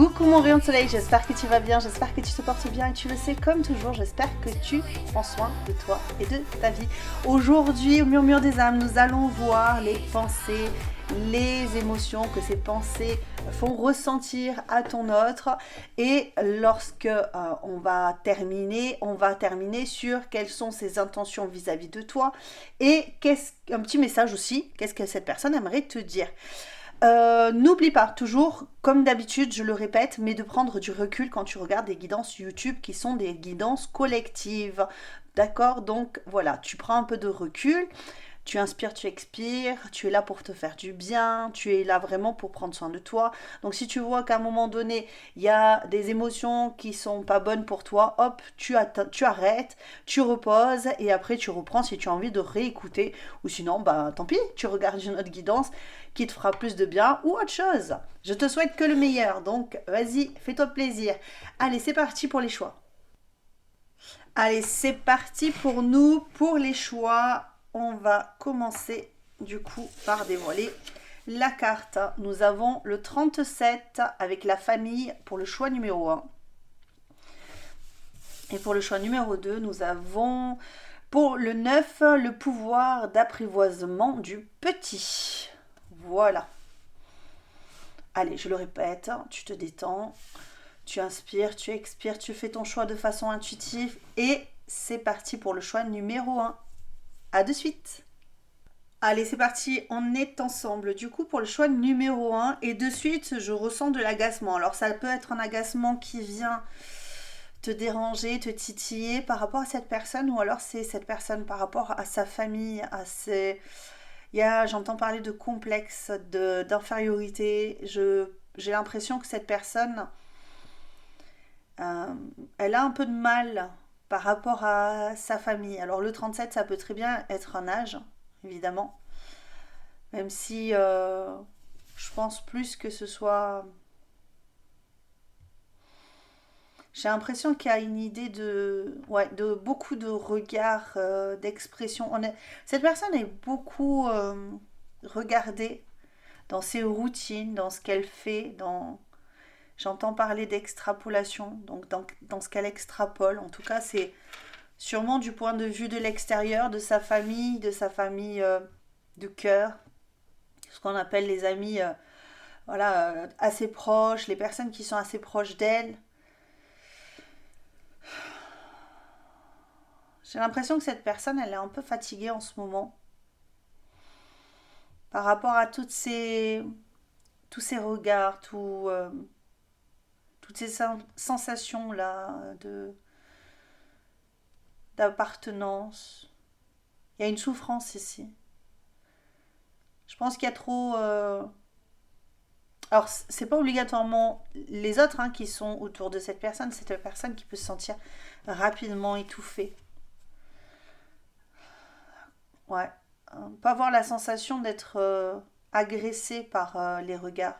Coucou mon rayon de soleil, j'espère que tu vas bien, j'espère que tu te portes bien et tu le sais comme toujours, j'espère que tu prends soin de toi et de ta vie. Aujourd'hui, au murmure des âmes, nous allons voir les pensées, les émotions que ces pensées font ressentir à ton autre et lorsque on va terminer sur quelles sont ses intentions vis-à-vis de toi et un petit message aussi, qu'est-ce que cette personne aimerait te dire. N'oublie pas, toujours, comme d'habitude, je le répète, mais de prendre du recul quand tu regardes des guidances YouTube qui sont des guidances collectives. D'accord? Donc voilà, tu prends un peu de recul, tu inspires, tu expires, tu es là pour te faire du bien, tu es là vraiment pour prendre soin de toi. Donc si tu vois qu'à un moment donné, il y a des émotions qui sont pas bonnes pour toi, hop, tu arrêtes, tu reposes et après tu reprends si tu as envie de réécouter. Ou sinon, bah tant pis, tu regardes une autre guidance qui te fera plus de bien ou autre chose. Je te souhaite que le meilleur, donc vas-y, fais-toi plaisir. Allez, c'est parti pour les choix. Allez, c'est parti pour nous, pour les choix. On va commencer du coup par dévoiler la carte. Nous avons le 37 avec la famille pour le choix numéro 1. Et pour le choix numéro 2, nous avons pour le 9 le pouvoir d'apprivoisement du petit. Voilà. Allez, je le répète, tu te détends, tu inspires, tu expires, tu fais ton choix de façon intuitive et c'est parti pour le choix numéro 1. À de suite. Allez, c'est parti, on est ensemble. Du coup, pour le choix numéro 1, et de suite, je ressens de l'agacement. Alors, ça peut être un agacement qui vient te déranger, te titiller par rapport à cette personne, ou alors c'est cette personne par rapport à sa famille, à ses... J'entends parler de complexe, d'infériorité. J'ai l'impression que cette personne, elle a un peu de mal par rapport à sa famille. Alors le 37, ça peut très bien être un âge, évidemment. Même si je pense plus que ce soit... J'ai l'impression qu'il y a une idée de beaucoup de regards, d'expression. Cette personne est beaucoup regardée dans ses routines, dans ce qu'elle fait, j'entends parler d'extrapolation, donc dans ce qu'elle extrapole. En tout cas, c'est sûrement du point de vue de l'extérieur, de sa famille de cœur, ce qu'on appelle les amis assez proches, les personnes qui sont assez proches d'elle. J'ai l'impression que cette personne, elle est un peu fatiguée en ce moment par rapport à tous ces regards, toutes ces sensations là d'appartenance. Il y a une souffrance ici. Je pense qu'il y a trop. Alors, c'est pas obligatoirement les autres qui sont autour de cette personne. C'est cette personne qui peut se sentir rapidement étouffée. Ouais. Pas avoir la sensation d'être agressé par les regards.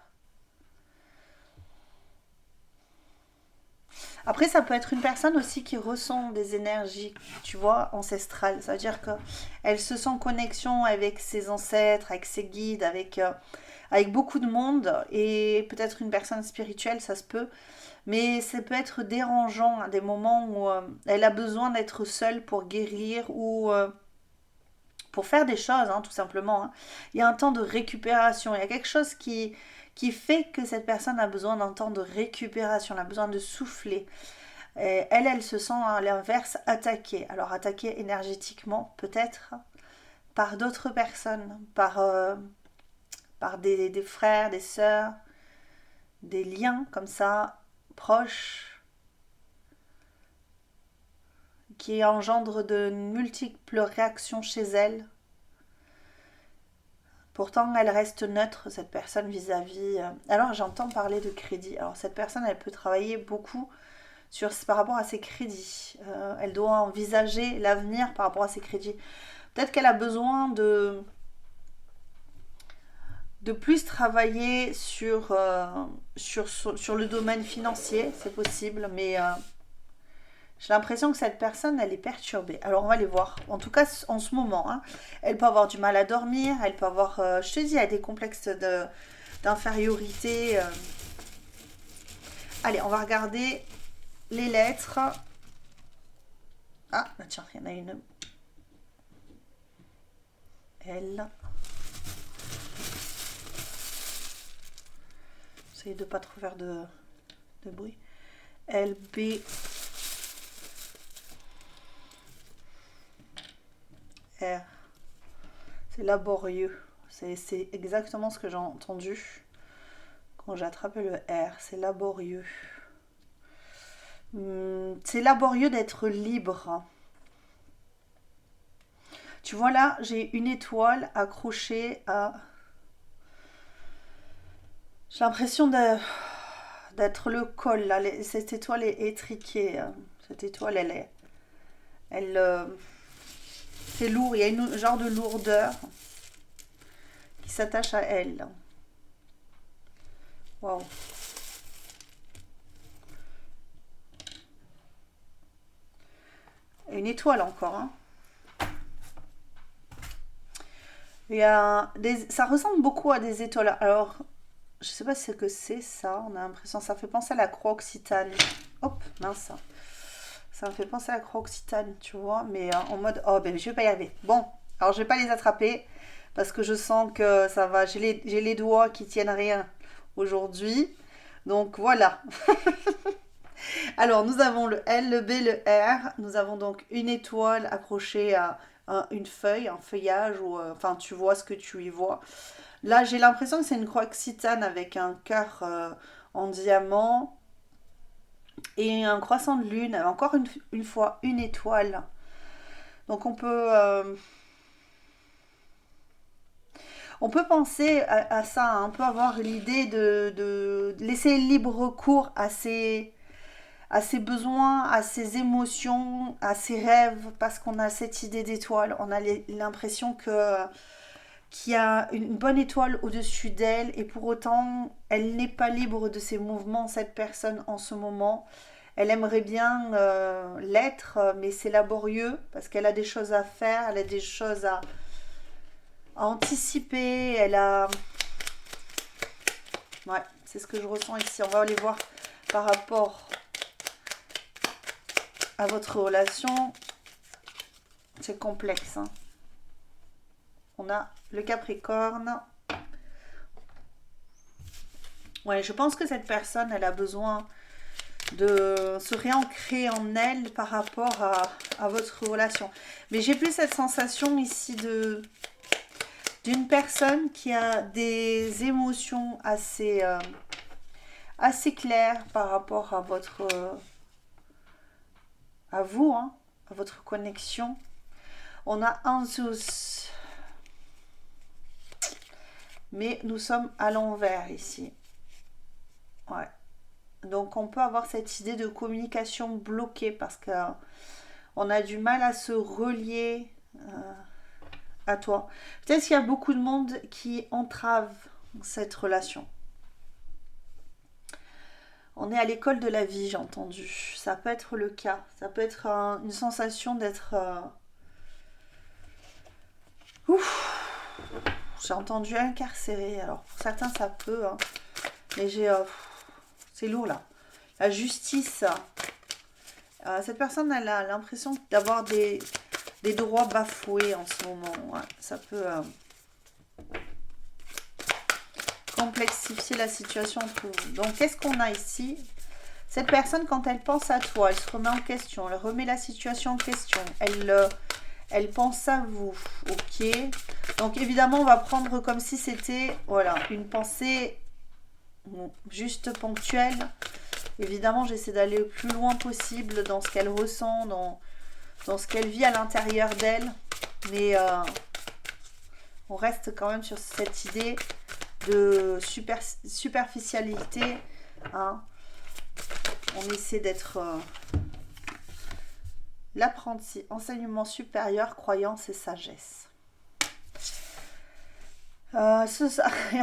Après, ça peut être une personne aussi qui ressent des énergies, tu vois, ancestrales. Ça veut dire qu'elle se sent en connexion avec ses ancêtres, avec ses guides, avec beaucoup de monde. Et peut-être une personne spirituelle, ça se peut. Mais ça peut être dérangeant à des moments où elle a besoin d'être seule pour guérir ou pour faire des choses, tout simplement. Il y a un temps de récupération. Il y a quelque chose qui fait que cette personne a besoin d'un temps de récupération, elle a besoin de souffler. Et elle se sent à l'inverse attaquée. Alors attaquée énergétiquement peut-être par d'autres personnes, par des frères, des sœurs, des liens comme ça, proches, qui engendrent de multiples réactions chez elle. Pourtant, elle reste neutre, cette personne, vis-à-vis... Alors, j'entends parler de crédit. Alors, cette personne, elle peut travailler beaucoup par rapport à ses crédits. Elle doit envisager l'avenir par rapport à ses crédits. Peut-être qu'elle a besoin de plus travailler sur le domaine financier, c'est possible, mais j'ai l'impression que cette personne, elle est perturbée. Alors, on va les voir. En tout cas, en ce moment, elle peut avoir du mal à dormir, elle peut avoir, je te dis, elle a des complexes d'infériorité. Allez, on va regarder les lettres. Ah, bah tiens, il y en a une. L. Essayez de ne pas trop faire de bruit. L, B. R. C'est laborieux. C'est exactement ce que j'ai entendu quand j'ai attrapé le R. C'est laborieux. C'est laborieux d'être libre. Tu vois là, j'ai une étoile accrochée à... J'ai l'impression d'être le col là. Cette étoile est étriquée. Cette étoile, c'est lourd. Il y a un genre de lourdeur qui s'attache à elle. Waouh. Une étoile encore. Hein. Ça ressemble beaucoup à des étoiles. Alors, je sais pas ce que c'est ça. On a l'impression, ça fait penser à la croix occitane. Hop, mince. Ça me fait penser à la croix occitane, tu vois. Mais en mode, oh ben je vais pas y arriver. Bon, alors je vais pas les attraper parce que je sens que ça va. J'ai les doigts qui tiennent rien aujourd'hui. Donc voilà. Alors nous avons le L, le B, le R. Nous avons donc une étoile accrochée à une feuille, un feuillage, ou enfin tu vois ce que tu y vois. Là j'ai l'impression que c'est une croix occitane avec un cœur en diamant et un croissant de lune. Encore une fois une étoile. Donc on peut penser à ça, hein. On peut avoir l'idée de laisser libre cours à ses besoins, à ses émotions, à ses rêves, parce qu'on a cette idée d'étoile. On a l'impression qu'il y a une bonne étoile au-dessus d'elle, et pour autant, elle n'est pas libre de ses mouvements, cette personne, en ce moment. Elle aimerait bien l'être, mais c'est laborieux, parce qu'elle a des choses à faire, elle a des choses à anticiper, elle a... Ouais, c'est ce que je ressens ici. On va aller voir par rapport à votre relation. C'est complexe. Hein. On a le Capricorne. Ouais, je pense que cette personne, elle a besoin de se réancrer en elle par rapport à votre relation. Mais j'ai plus cette sensation ici d'une personne qui a des émotions assez claires par rapport à à vous, hein, à votre connexion. On a un Zeus, mais nous sommes à l'envers ici. Ouais. Donc on peut avoir cette idée de communication bloquée parce que on a du mal à se relier à toi. Peut-être qu'il y a beaucoup de monde qui entrave cette relation. On est à l'école de la vie, j'ai entendu. Ça peut être le cas. Ça peut être une sensation d'être... J'ai entendu incarcéré. Alors pour certains ça peut, hein. Mais c'est lourd là. La justice. Cette personne, elle a l'impression d'avoir des droits bafoués en ce moment. Ouais, ça peut complexifier la situation. Donc qu'est-ce qu'on a ici? Cette personne, quand elle pense à toi, elle se remet en question, elle remet la situation en question, elle pense à vous, ok. Donc évidemment, on va prendre comme si c'était, voilà, une pensée juste ponctuelle. Évidemment, j'essaie d'aller le plus loin possible dans ce qu'elle ressent, dans ce qu'elle vit à l'intérieur d'elle. Mais on reste quand même sur cette idée de superficialité. Hein. On essaie d'être l'apprenti, enseignement supérieur, croyance et sagesse. Il y a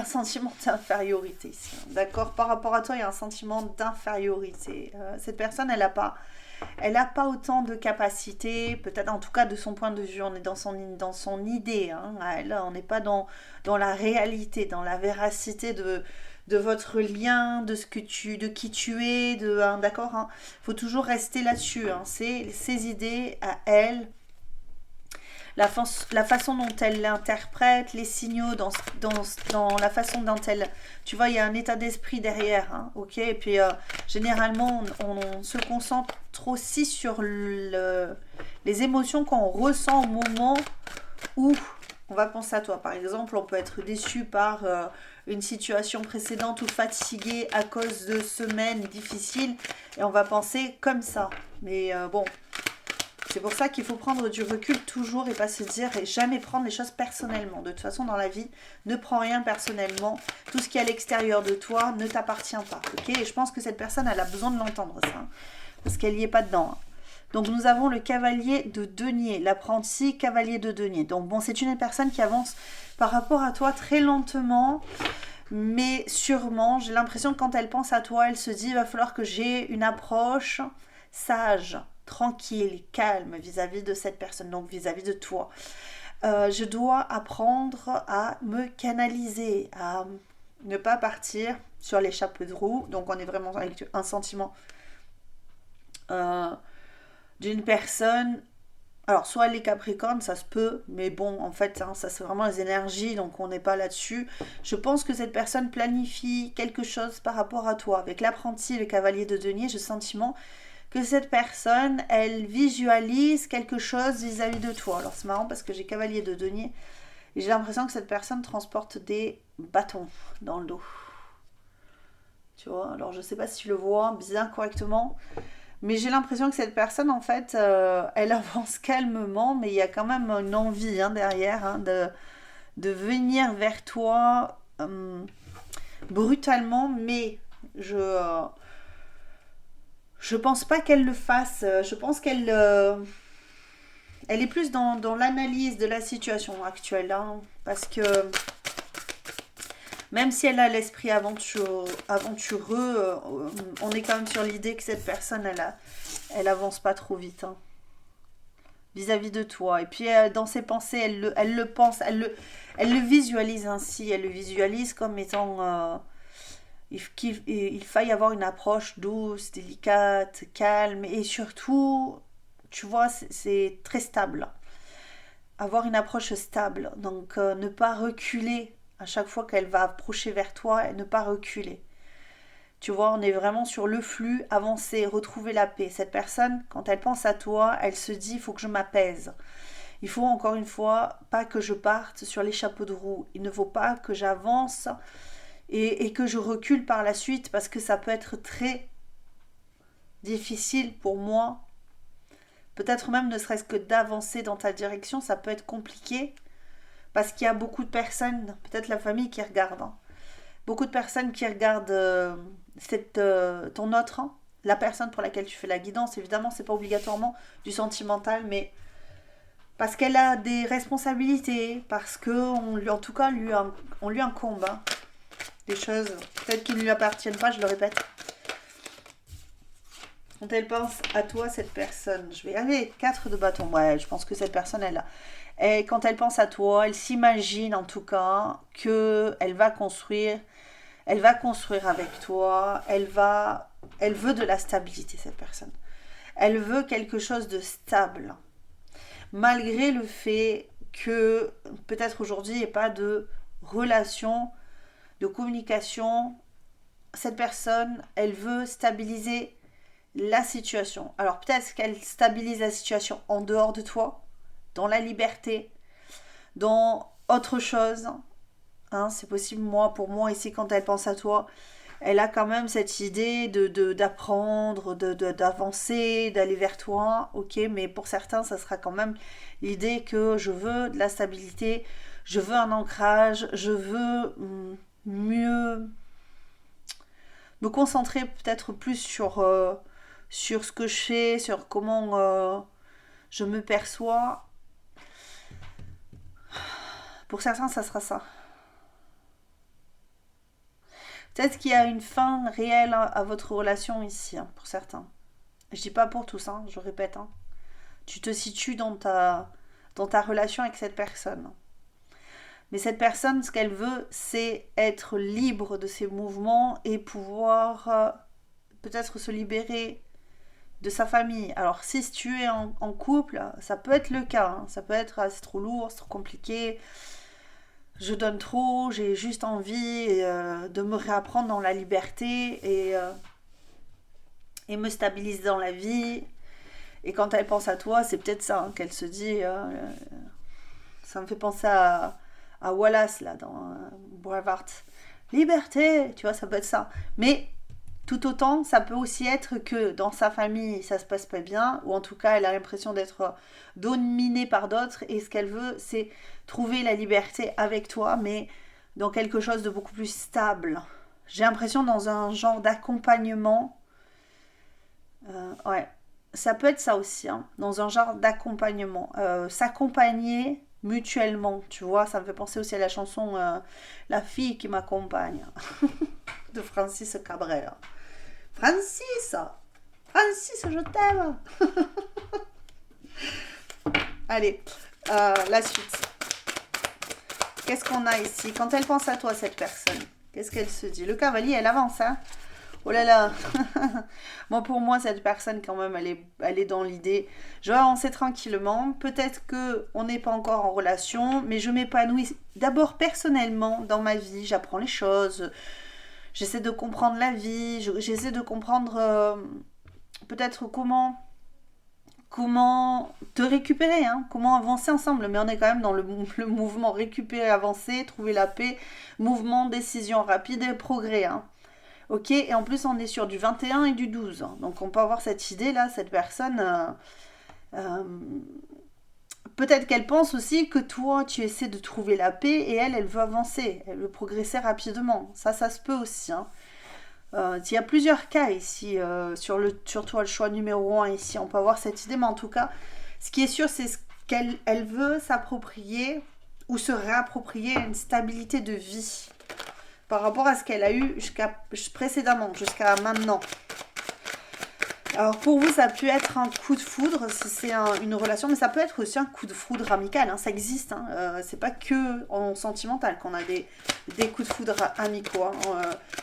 un sentiment d'infériorité ici. D'accord, par rapport à toi, il y a un sentiment d'infériorité. Cette personne, elle n'a pas autant de capacités, peut-être en tout cas de son point de vue. On est dans son idée. Hein, elle, on n'est pas dans la réalité, dans la véracité de de votre lien, de qui tu es, d'accord, hein. Faut toujours rester là-dessus, hein. C'est ses idées à elle, la façon dont elle l'interprète, les signaux dans la façon dont elle... Tu vois, il y a un état d'esprit derrière, hein, ok. Et puis, généralement, on se concentre aussi sur les émotions qu'on ressent au moment où on va penser à toi. Par exemple, on peut être déçu par une situation précédente ou fatigué à cause de semaines difficiles et on va penser comme ça. Mais bon... C'est pour ça qu'il faut prendre du recul toujours et pas se dire et jamais prendre les choses personnellement. De toute façon, dans la vie, ne prends rien personnellement. Tout ce qui est à l'extérieur de toi ne t'appartient pas. Ok. Et je pense que cette personne, elle a besoin de l'entendre ça. Hein, parce qu'elle n'y est pas dedans. Hein. Donc nous avons le cavalier de denier, l'apprenti cavalier de denier. Donc bon, c'est une personne qui avance par rapport à toi très lentement. Mais sûrement, j'ai l'impression que quand elle pense à toi, elle se dit, il va falloir que j'ai une approche sage, tranquille, calme vis-à-vis de cette personne, donc vis-à-vis de toi. Je dois apprendre à me canaliser, à ne pas partir sur les chapeaux de roue. Donc on est vraiment avec un sentiment d'une personne. Alors soit les Capricornes, ça se peut, mais bon, en fait, hein, ça c'est vraiment les énergies, donc on n'est pas là-dessus. Je pense que cette personne planifie quelque chose par rapport à toi. Avec l'apprenti et le cavalier de denier, j'ai le sentiment que cette personne, elle visualise quelque chose vis-à-vis de toi. Alors c'est marrant parce que j'ai cavalier de denier et j'ai l'impression que cette personne transporte des bâtons dans le dos. Tu vois, alors je sais pas si tu le vois bien correctement, mais j'ai l'impression que cette personne, en fait, elle avance calmement, mais il y a quand même une envie hein, derrière hein, de venir vers toi brutalement, mais je pense pas qu'elle le fasse. Je pense qu'elle elle est plus dans l'analyse de la situation actuelle. Hein, parce que même si elle a l'esprit aventureux, on est quand même sur l'idée que cette personne, elle avance pas trop vite. Hein, vis-à-vis de toi. Et puis dans ses pensées, elle le pense, elle le visualise ainsi. Elle le visualise comme étant... il faille avoir une approche douce, délicate, calme et surtout, tu vois, c'est très stable. Avoir une approche stable, donc ne pas reculer à chaque fois qu'elle va approcher vers toi et ne pas reculer. Tu vois, on est vraiment sur le flux, avancer, retrouver la paix. Cette personne, quand elle pense à toi, elle se dit, il faut que je m'apaise. Il faut encore une fois pas que je parte sur les chapeaux de roue. Il ne faut pas que j'avance et que je recule par la suite parce que ça peut être très difficile pour moi. Peut-être même ne serait-ce que d'avancer dans ta direction, ça peut être compliqué parce qu'il y a beaucoup de personnes, peut-être la famille qui regarde, hein. Beaucoup de personnes qui regardent ton autre, hein, la personne pour laquelle tu fais la guidance. Évidemment, c'est pas obligatoirement du sentimental, mais parce qu'elle a des responsabilités, parce que en tout cas, on lui incombe hein, des choses peut-être qui ne lui appartiennent pas, je le répète. Quand elle pense à toi, cette personne, je vais aller 4 de bâton. Ouais, je pense que cette personne, et quand elle pense à toi, elle s'imagine en tout cas que elle va construire avec toi, elle veut de la stabilité, cette personne. Elle veut quelque chose de stable. Malgré le fait que peut-être aujourd'hui il n'y ait pas de relation, de communication, cette personne, elle veut stabiliser la situation. Alors peut-être qu'elle stabilise la situation en dehors de toi, dans la liberté, dans autre chose. Hein, c'est possible, pour moi, ici, quand elle pense à toi, elle a quand même cette idée d'apprendre, d'avancer, d'aller vers toi, ok, mais pour certains, ça sera quand même l'idée que je veux de la stabilité, je veux un ancrage, je veux mieux me concentrer peut-être plus sur ce que je fais, sur comment je me perçois. Pour certains, ça sera ça. Peut-être qu'il y a une fin réelle à votre relation ici, hein, pour certains. Je dis pas pour tous, hein, je répète. Hein. Tu te situes dans ta relation avec cette personne. Mais cette personne, ce qu'elle veut, c'est être libre de ses mouvements et pouvoir peut-être se libérer de sa famille. Alors si tu es en couple, ça peut être le cas. Hein. Ça peut être c'est trop lourd, c'est trop compliqué. Je donne trop, j'ai juste envie de me réapprendre dans la liberté et me stabiliser dans la vie. Et quand elle pense à toi, c'est peut-être ça hein, qu'elle se dit. Ça me fait penser à Wallace là dans Braveheart. Liberté, tu vois, ça peut être ça. Mais tout autant, ça peut aussi être que dans sa famille, ça se passe pas bien, ou en tout cas, elle a l'impression d'être dominée par d'autres, et ce qu'elle veut, c'est trouver la liberté avec toi, mais dans quelque chose de beaucoup plus stable. J'ai l'impression dans un genre d'accompagnement. Ouais, ça peut être ça aussi, hein, dans un genre d'accompagnement. S'accompagner mutuellement, tu vois, ça me fait penser aussi à la chanson La fille qui m'accompagne de Francis Cabrel. Francis, Francis, je t'aime. Allez, la suite. Qu'est-ce qu'on a ici? Quand elle pense à toi, cette personne, qu'est-ce qu'elle se dit? Le cavalier, elle avance, hein? Oh là là. Bon, pour moi, cette personne, quand même, elle est dans l'idée. Je vais avancer tranquillement. Peut-être qu'on n'est pas encore en relation, mais je m'épanouis d'abord personnellement dans ma vie. J'apprends les choses. J'essaie de comprendre la vie. J'essaie de comprendre peut-être comment te récupérer, hein, comment avancer ensemble. Mais on est quand même dans le mouvement récupérer, avancer, trouver la paix, mouvement, décision rapide et progrès. Hein. Ok, et en plus on est sur du 21 et du 12. Hein. Donc on peut avoir cette idée là, cette personne... peut-être qu'elle pense aussi que toi tu essaies de trouver la paix et elle veut avancer, elle veut progresser rapidement. Ça se peut aussi. Hein. Il y a plusieurs cas ici, sur toi le choix numéro 1 ici, on peut avoir cette idée, mais en tout cas, ce qui est sûr, c'est ce qu'elle veut s'approprier ou se réapproprier une stabilité de vie par rapport à ce qu'elle a eu précédemment, jusqu'à maintenant. Alors pour vous, ça a pu être un coup de foudre si c'est une relation, mais ça peut être aussi un coup de foudre amical, hein, ça existe. Hein, c'est pas que en sentimental qu'on a des coups de foudre amicaux. Hein,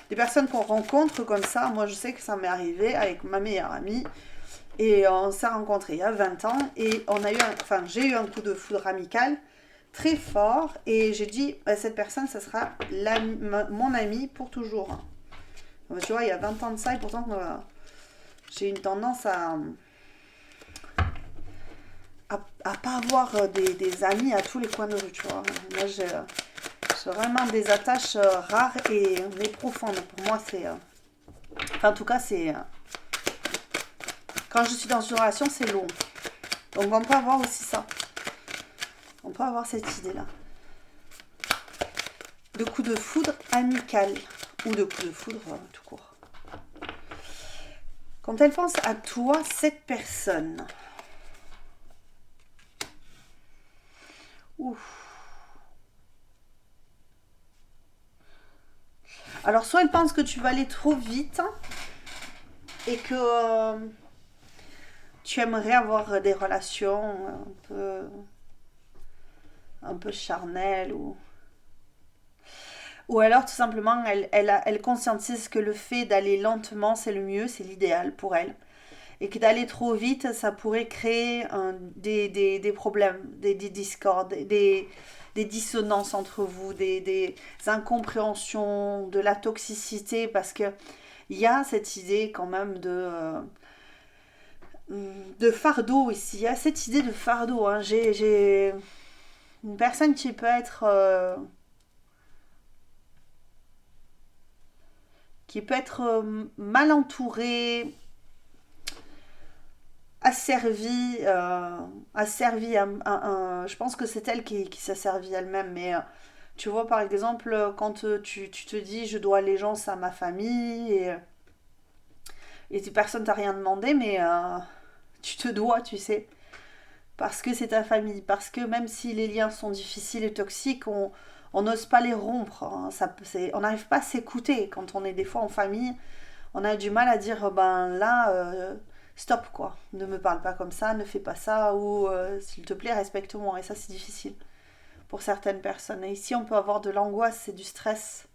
des personnes qu'on rencontre comme ça, moi je sais que ça m'est arrivé avec ma meilleure amie, et on s'est rencontrés il y a 20 ans, et j'ai eu un coup de foudre amical très fort, et j'ai dit, cette personne, ça sera mon amie pour toujours. Hein. Tu vois, il y a 20 ans de ça, et pourtant... j'ai une tendance à pas avoir des amis à tous les coins de rue, tu vois. Moi, j'ai vraiment des attaches rares mais profondes. Pour moi, c'est... Enfin, en tout cas, c'est... quand je suis dans une relation, c'est long. Donc, on peut avoir aussi ça. On peut avoir cette idée-là. De coup de foudre amical. Ou de coup de foudre tout court. Quand elle pense à toi, cette personne. Ouf. Alors, soit elle pense que tu vas aller trop vite et que tu aimerais avoir des relations un peu charnelles ou alors tout simplement elle conscientise que le fait d'aller lentement c'est le mieux, c'est l'idéal pour elle. Et que d'aller trop vite, ça pourrait créer des problèmes, des discordes, des dissonances entre vous, des incompréhensions, de la toxicité, parce que il y a cette idée quand même de fardeau ici. Il y a cette idée de fardeau. Hein. J'ai une personne qui peut être... mal entourée, asservie, je pense que c'est elle qui s'asservit elle-même, mais tu vois par exemple quand tu te dis je dois allégeance à ma famille et personne t'a rien demandé, mais tu te dois, tu sais, parce que c'est ta famille, parce que même si les liens sont difficiles et toxiques, on n'ose pas les rompre, hein. On n'arrive pas à s'écouter quand on est des fois en famille, on a du mal à dire ben là stop quoi, ne me parle pas comme ça, ne fais pas ça, ou s'il te plaît respecte-moi, et ça c'est difficile pour certaines personnes. Et ici, on peut avoir de l'angoisse, c'est du stress.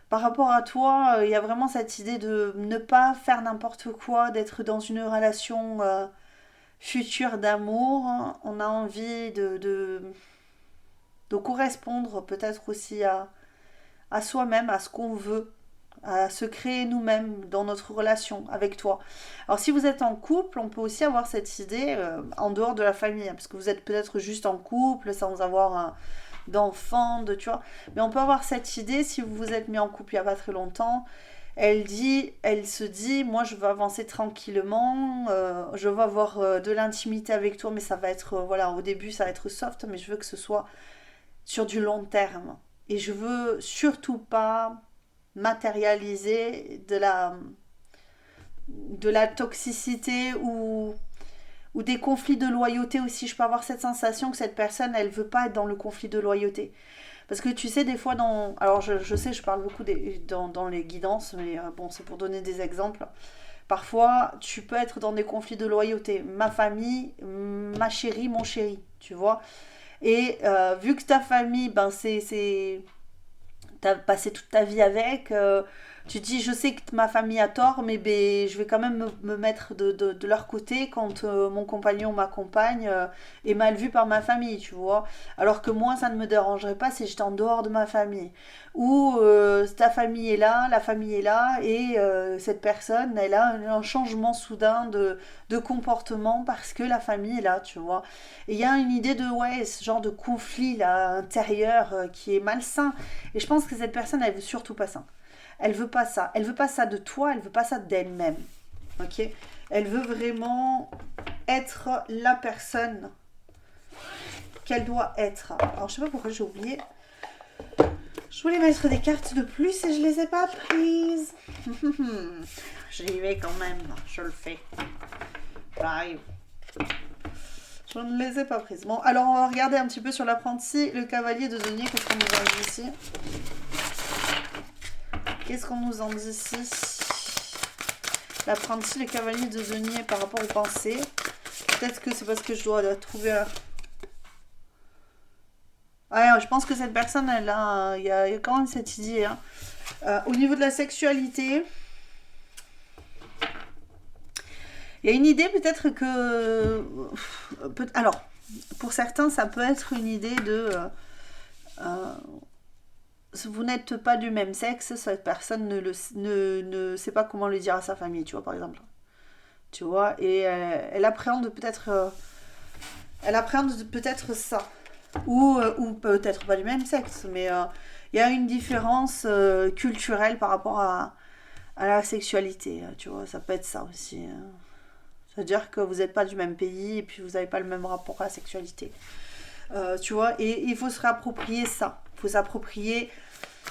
Par rapport à toi, il y a vraiment cette idée de ne pas faire n'importe quoi, d'être dans une relation future d'amour. On a envie de correspondre peut-être aussi à soi-même, à ce qu'on veut, à se créer nous-mêmes dans notre relation avec toi. Alors si vous êtes en couple, on peut aussi avoir cette idée en dehors de la famille, hein, parce que vous êtes peut-être juste en couple sans avoir d'enfants, tu vois. Mais on peut avoir cette idée si vous vous êtes mis en couple il n'y a pas très longtemps. Elle se dit, moi je veux avancer tranquillement, je veux avoir de l'intimité avec toi, mais ça va être, voilà, au début ça va être soft, mais je veux que ce soit sur du long terme. Et je veux surtout pas matérialiser de la toxicité ou des conflits de loyauté aussi. Je peux avoir cette sensation que cette personne, elle veut pas être dans le conflit de loyauté. Parce que tu sais, des fois, alors je sais, je parle beaucoup dans les guidances, mais bon, c'est pour donner des exemples. Parfois, tu peux être dans des conflits de loyauté. Ma famille, ma chérie, mon chéri, tu vois. Et vu que ta famille, ben t'as passé toute ta vie avec, tu te dis je sais que ma famille a tort, mais ben, je vais quand même me mettre de leur côté quand mon compagnon ou ma compagne est mal vu par ma famille, tu vois. Alors que moi ça ne me dérangerait pas si j'étais en dehors de ma famille. Ou ta famille est là, la famille est là, et cette personne elle a un changement soudain de comportement parce que la famille est là, tu vois. Et il y a une idée de ouais, ce genre de conflit là intérieur qui est malsain. Et je pense que cette personne, elle veut surtout pas ça. Elle veut pas ça. Elle veut pas ça de toi, elle veut pas ça d'elle-même. Ok. Elle veut vraiment être la personne qu'elle doit être. Alors je sais pas pourquoi j'ai oublié. Je voulais mettre des cartes de plus et je les ai pas prises. J'y vais quand même. Je le fais. J'arrive. Je ne les ai pas prises. Bon, alors on va regarder un petit peu sur l'apprenti. Le cavalier de denier, qu'est-ce qu'on nous en dit ici? Qu'est-ce qu'on nous en dit ici? L'apprenti, le cavalier de denier par rapport aux pensées. Peut-être que c'est parce que je dois trouver un... Ouais, je pense que cette personne, il y a quand même cette idée. Hein. Au niveau de la sexualité... Il y a une idée peut-être que... Alors, pour certains, ça peut être une idée de... vous n'êtes pas du même sexe, cette personne ne sait pas comment le dire à sa famille, tu vois, par exemple. Tu vois, et elle appréhende peut-être... elle appréhende peut-être ça. Ou peut-être pas du même sexe, mais il y a une différence culturelle par rapport à la sexualité, tu vois, ça peut être ça aussi. C'est-à-dire que vous n'êtes pas du même pays et puis vous n'avez pas le même rapport à la sexualité. Tu vois, et il faut se réapproprier ça. Il faut s'approprier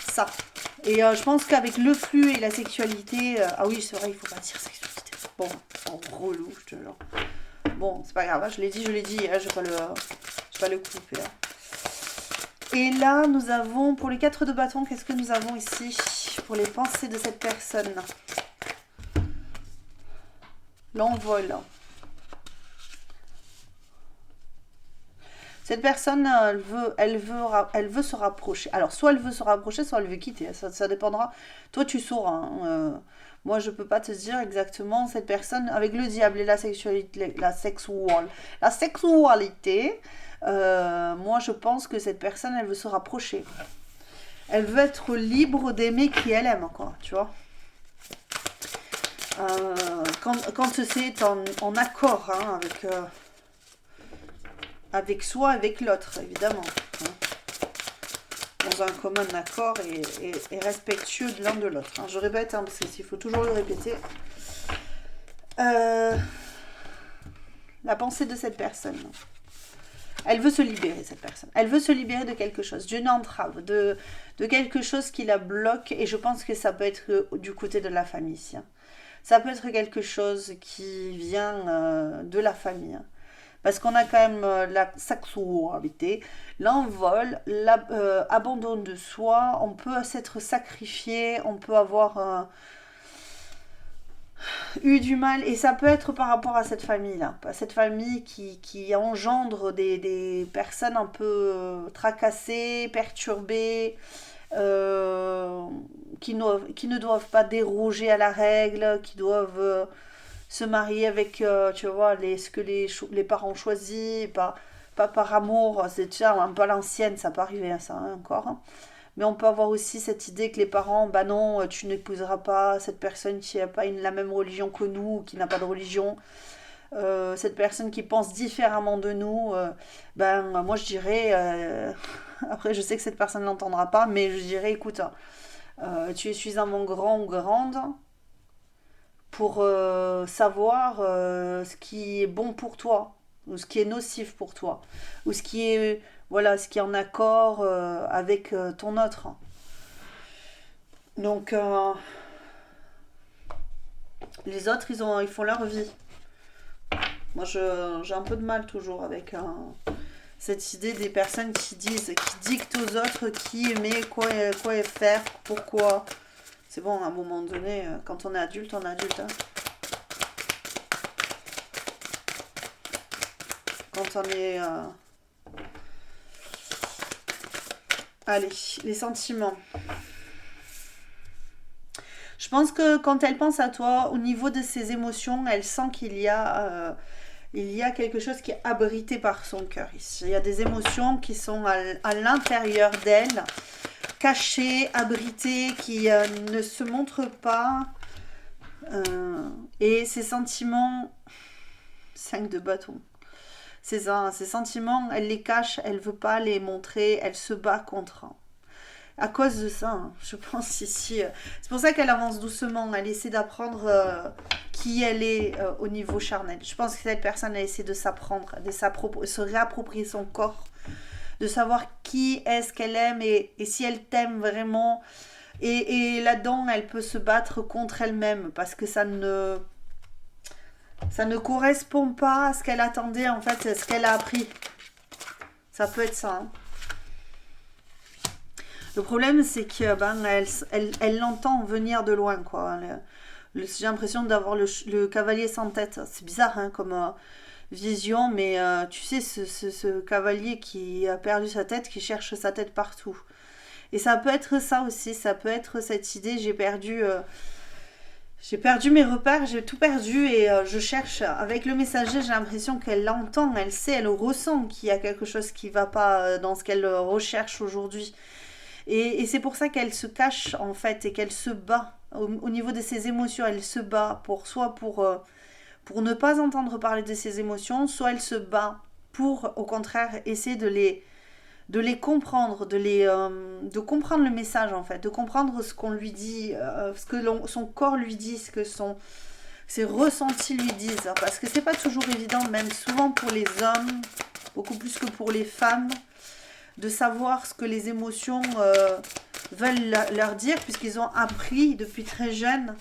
ça. Et je pense qu'avec le flux et la sexualité... ah oui, c'est vrai, il ne faut pas dire sexualité. Bon, c'est relou, je te jure. Bon, c'est pas grave, hein, je l'ai dit, je ne vais pas le couper. Hein. Et là, nous avons, pour les 4 de bâton, qu'est-ce que nous avons ici? Pour les pensées de cette personne. L'envol. Cette personne, elle veut se rapprocher. Alors, soit elle veut se rapprocher, soit elle veut quitter. Ça dépendra. Toi, tu sauras. Hein. Moi, je peux pas te dire exactement. Cette personne, avec le diable et la sexualité, la sexualité, moi, je pense que cette personne, elle veut se rapprocher. Elle veut être libre d'aimer qui elle aime, quoi. Tu vois. Quand c'est en accord hein, avec soi, avec l'autre, évidemment. Hein. Dans un commun accord et respectueux de l'un de l'autre. Hein. Je répète, hein, parce qu'il faut toujours le répéter. La pensée de cette personne. Elle veut se libérer, cette personne. Elle veut se libérer de quelque chose, d'une entrave, de quelque chose qui la bloque. Et je pense que ça peut être du côté de la famille ici. Hein. Ça peut être quelque chose qui vient de la famille. Hein. Parce qu'on a quand même la sexualité, l'envol, l'abandon de soi. On peut s'être sacrifié, on peut avoir eu du mal, et ça peut être par rapport à cette famille-là, à cette famille qui engendre des personnes un peu tracassées, perturbées, euh, qui ne doivent pas déroger à la règle, qui doivent se marier avec, tu vois, ce que les parents choisissent, pas par amour, c'est déjà un peu à l'ancienne, ça peut arriver à ça hein, encore. Hein. Mais on peut avoir aussi cette idée que les parents, bah non, tu n'épouseras pas cette personne qui n'a pas la même religion que nous, qui n'a pas de religion, cette personne qui pense différemment de nous. Ben moi je dirais, après je sais que cette personne ne l'entendra pas, mais je dirais, écoute, tu es suffisamment grand ou grande pour savoir ce qui est bon pour toi, ou ce qui est nocif pour toi, ou ce qui est, voilà, ce qui est en accord avec ton autre. Donc, les autres, ils font leur vie. Moi, j'ai un peu de mal toujours avec cette idée des personnes qui dictent aux autres qui aimer, quoi faire, pourquoi. C'est bon, à un moment donné, quand on est adulte, on est adulte. Hein. Quand on est... Allez, les sentiments. Je pense que quand elle pense à toi, au niveau de ses émotions, elle sent il y a quelque chose qui est abrité par son cœur ici. Il y a des émotions qui sont à l'intérieur d'elle, cachées, abritées, qui ne se montrent pas. Et ces sentiments, 5 de bâton. Ces sentiments, elle les cache, elle veut pas les montrer, elle se bat contre. À cause de ça, hein, je pense ici. C'est pour ça qu'elle avance doucement. Elle essaie d'apprendre qui elle est au niveau charnel. Je pense que cette personne a essayé de s'apprendre, de se réapproprier son corps, de savoir qui est-ce qu'elle aime et si elle t'aime vraiment. Et là-dedans, elle peut se battre contre elle-même parce que ça ne correspond pas à ce qu'elle attendait, en fait, à ce qu'elle a appris. Ça peut être ça. Hein. Le problème, c'est que elle l'entend venir de loin, quoi. J'ai l'impression d'avoir le cavalier sans tête. C'est bizarre, hein, comme vision, mais tu sais, ce cavalier qui a perdu sa tête, qui cherche sa tête partout. Et ça peut être ça aussi, ça peut être cette idée, j'ai perdu mes repères, j'ai tout perdu et je cherche. Avec le messager, j'ai l'impression qu'elle l'entend, elle sait, elle ressent qu'il y a quelque chose qui ne va pas dans ce qu'elle recherche aujourd'hui. Et c'est pour ça qu'elle se cache en fait et qu'elle se bat au niveau de ses émotions. Elle se bat soit pour ne pas entendre parler de ses émotions, soit elle se bat pour au contraire essayer de les comprendre, de comprendre le message en fait, de comprendre ce qu'on lui dit, ce que son corps lui dit, ce que ses ressentis lui disent. Parce que c'est pas toujours évident, même souvent pour les hommes, beaucoup plus que pour les femmes, de savoir ce que les émotions veulent leur dire, puisqu'ils ont appris depuis très jeune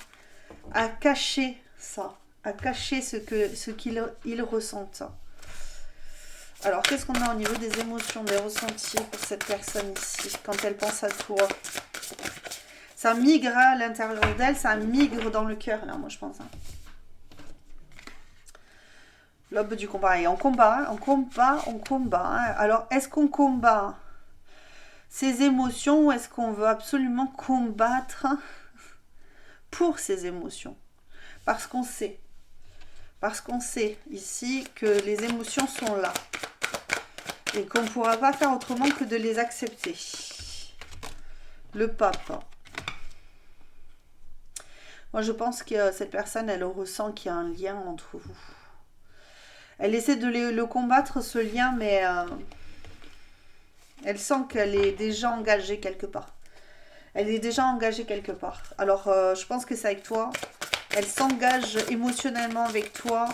à cacher ça, à cacher ce qu'ils ressentent. Alors, qu'est-ce qu'on a au niveau des émotions, des ressentis pour cette personne ici, quand elle pense à toi? Ça migre à l'intérieur d'elle, ça migre dans le cœur, là, moi je pense. Hein. L'aube du combat. Et on combat, hein, on combat. Hein. Alors, est-ce qu'on combat ces émotions ou est-ce qu'on veut absolument combattre pour ces émotions? Parce qu'on sait ici que les émotions sont là et qu'on ne pourra pas faire autrement que de les accepter. Le pape. Moi, je pense que cette personne, elle ressent qu'il y a un lien entre vous. Elle essaie de le combattre, ce lien, mais elle sent qu'elle est déjà engagée quelque part. Alors, je pense que c'est avec toi. Elle s'engage émotionnellement avec toi.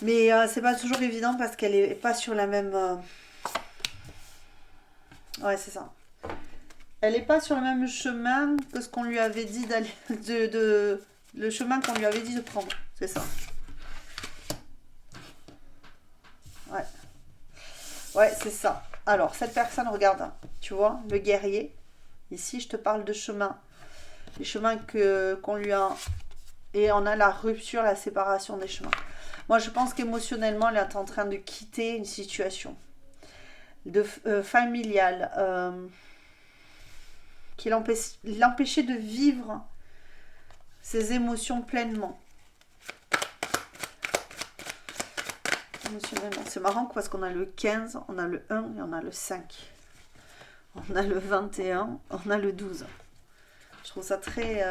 Mais c'est pas toujours évident parce qu'elle est pas sur la même... Ouais, c'est ça. Elle n'est pas sur le même chemin que ce qu'on lui avait dit d'aller... Le chemin qu'on lui avait dit de prendre. C'est ça. Ouais. Ouais, c'est ça. Alors, cette personne, regarde, tu vois, le guerrier. Ici, je te parle de chemin. Les chemins qu'on lui a Et on a la rupture, la séparation des chemins. Moi, je pense qu'émotionnellement, elle est en train de quitter une situation familiale qui l'empêchait de vivre ses émotions pleinement. Émotionnellement. C'est marrant parce qu'on a le 15, on a le 1 et on a le 5. On a le 21, on a le 12. Je trouve ça très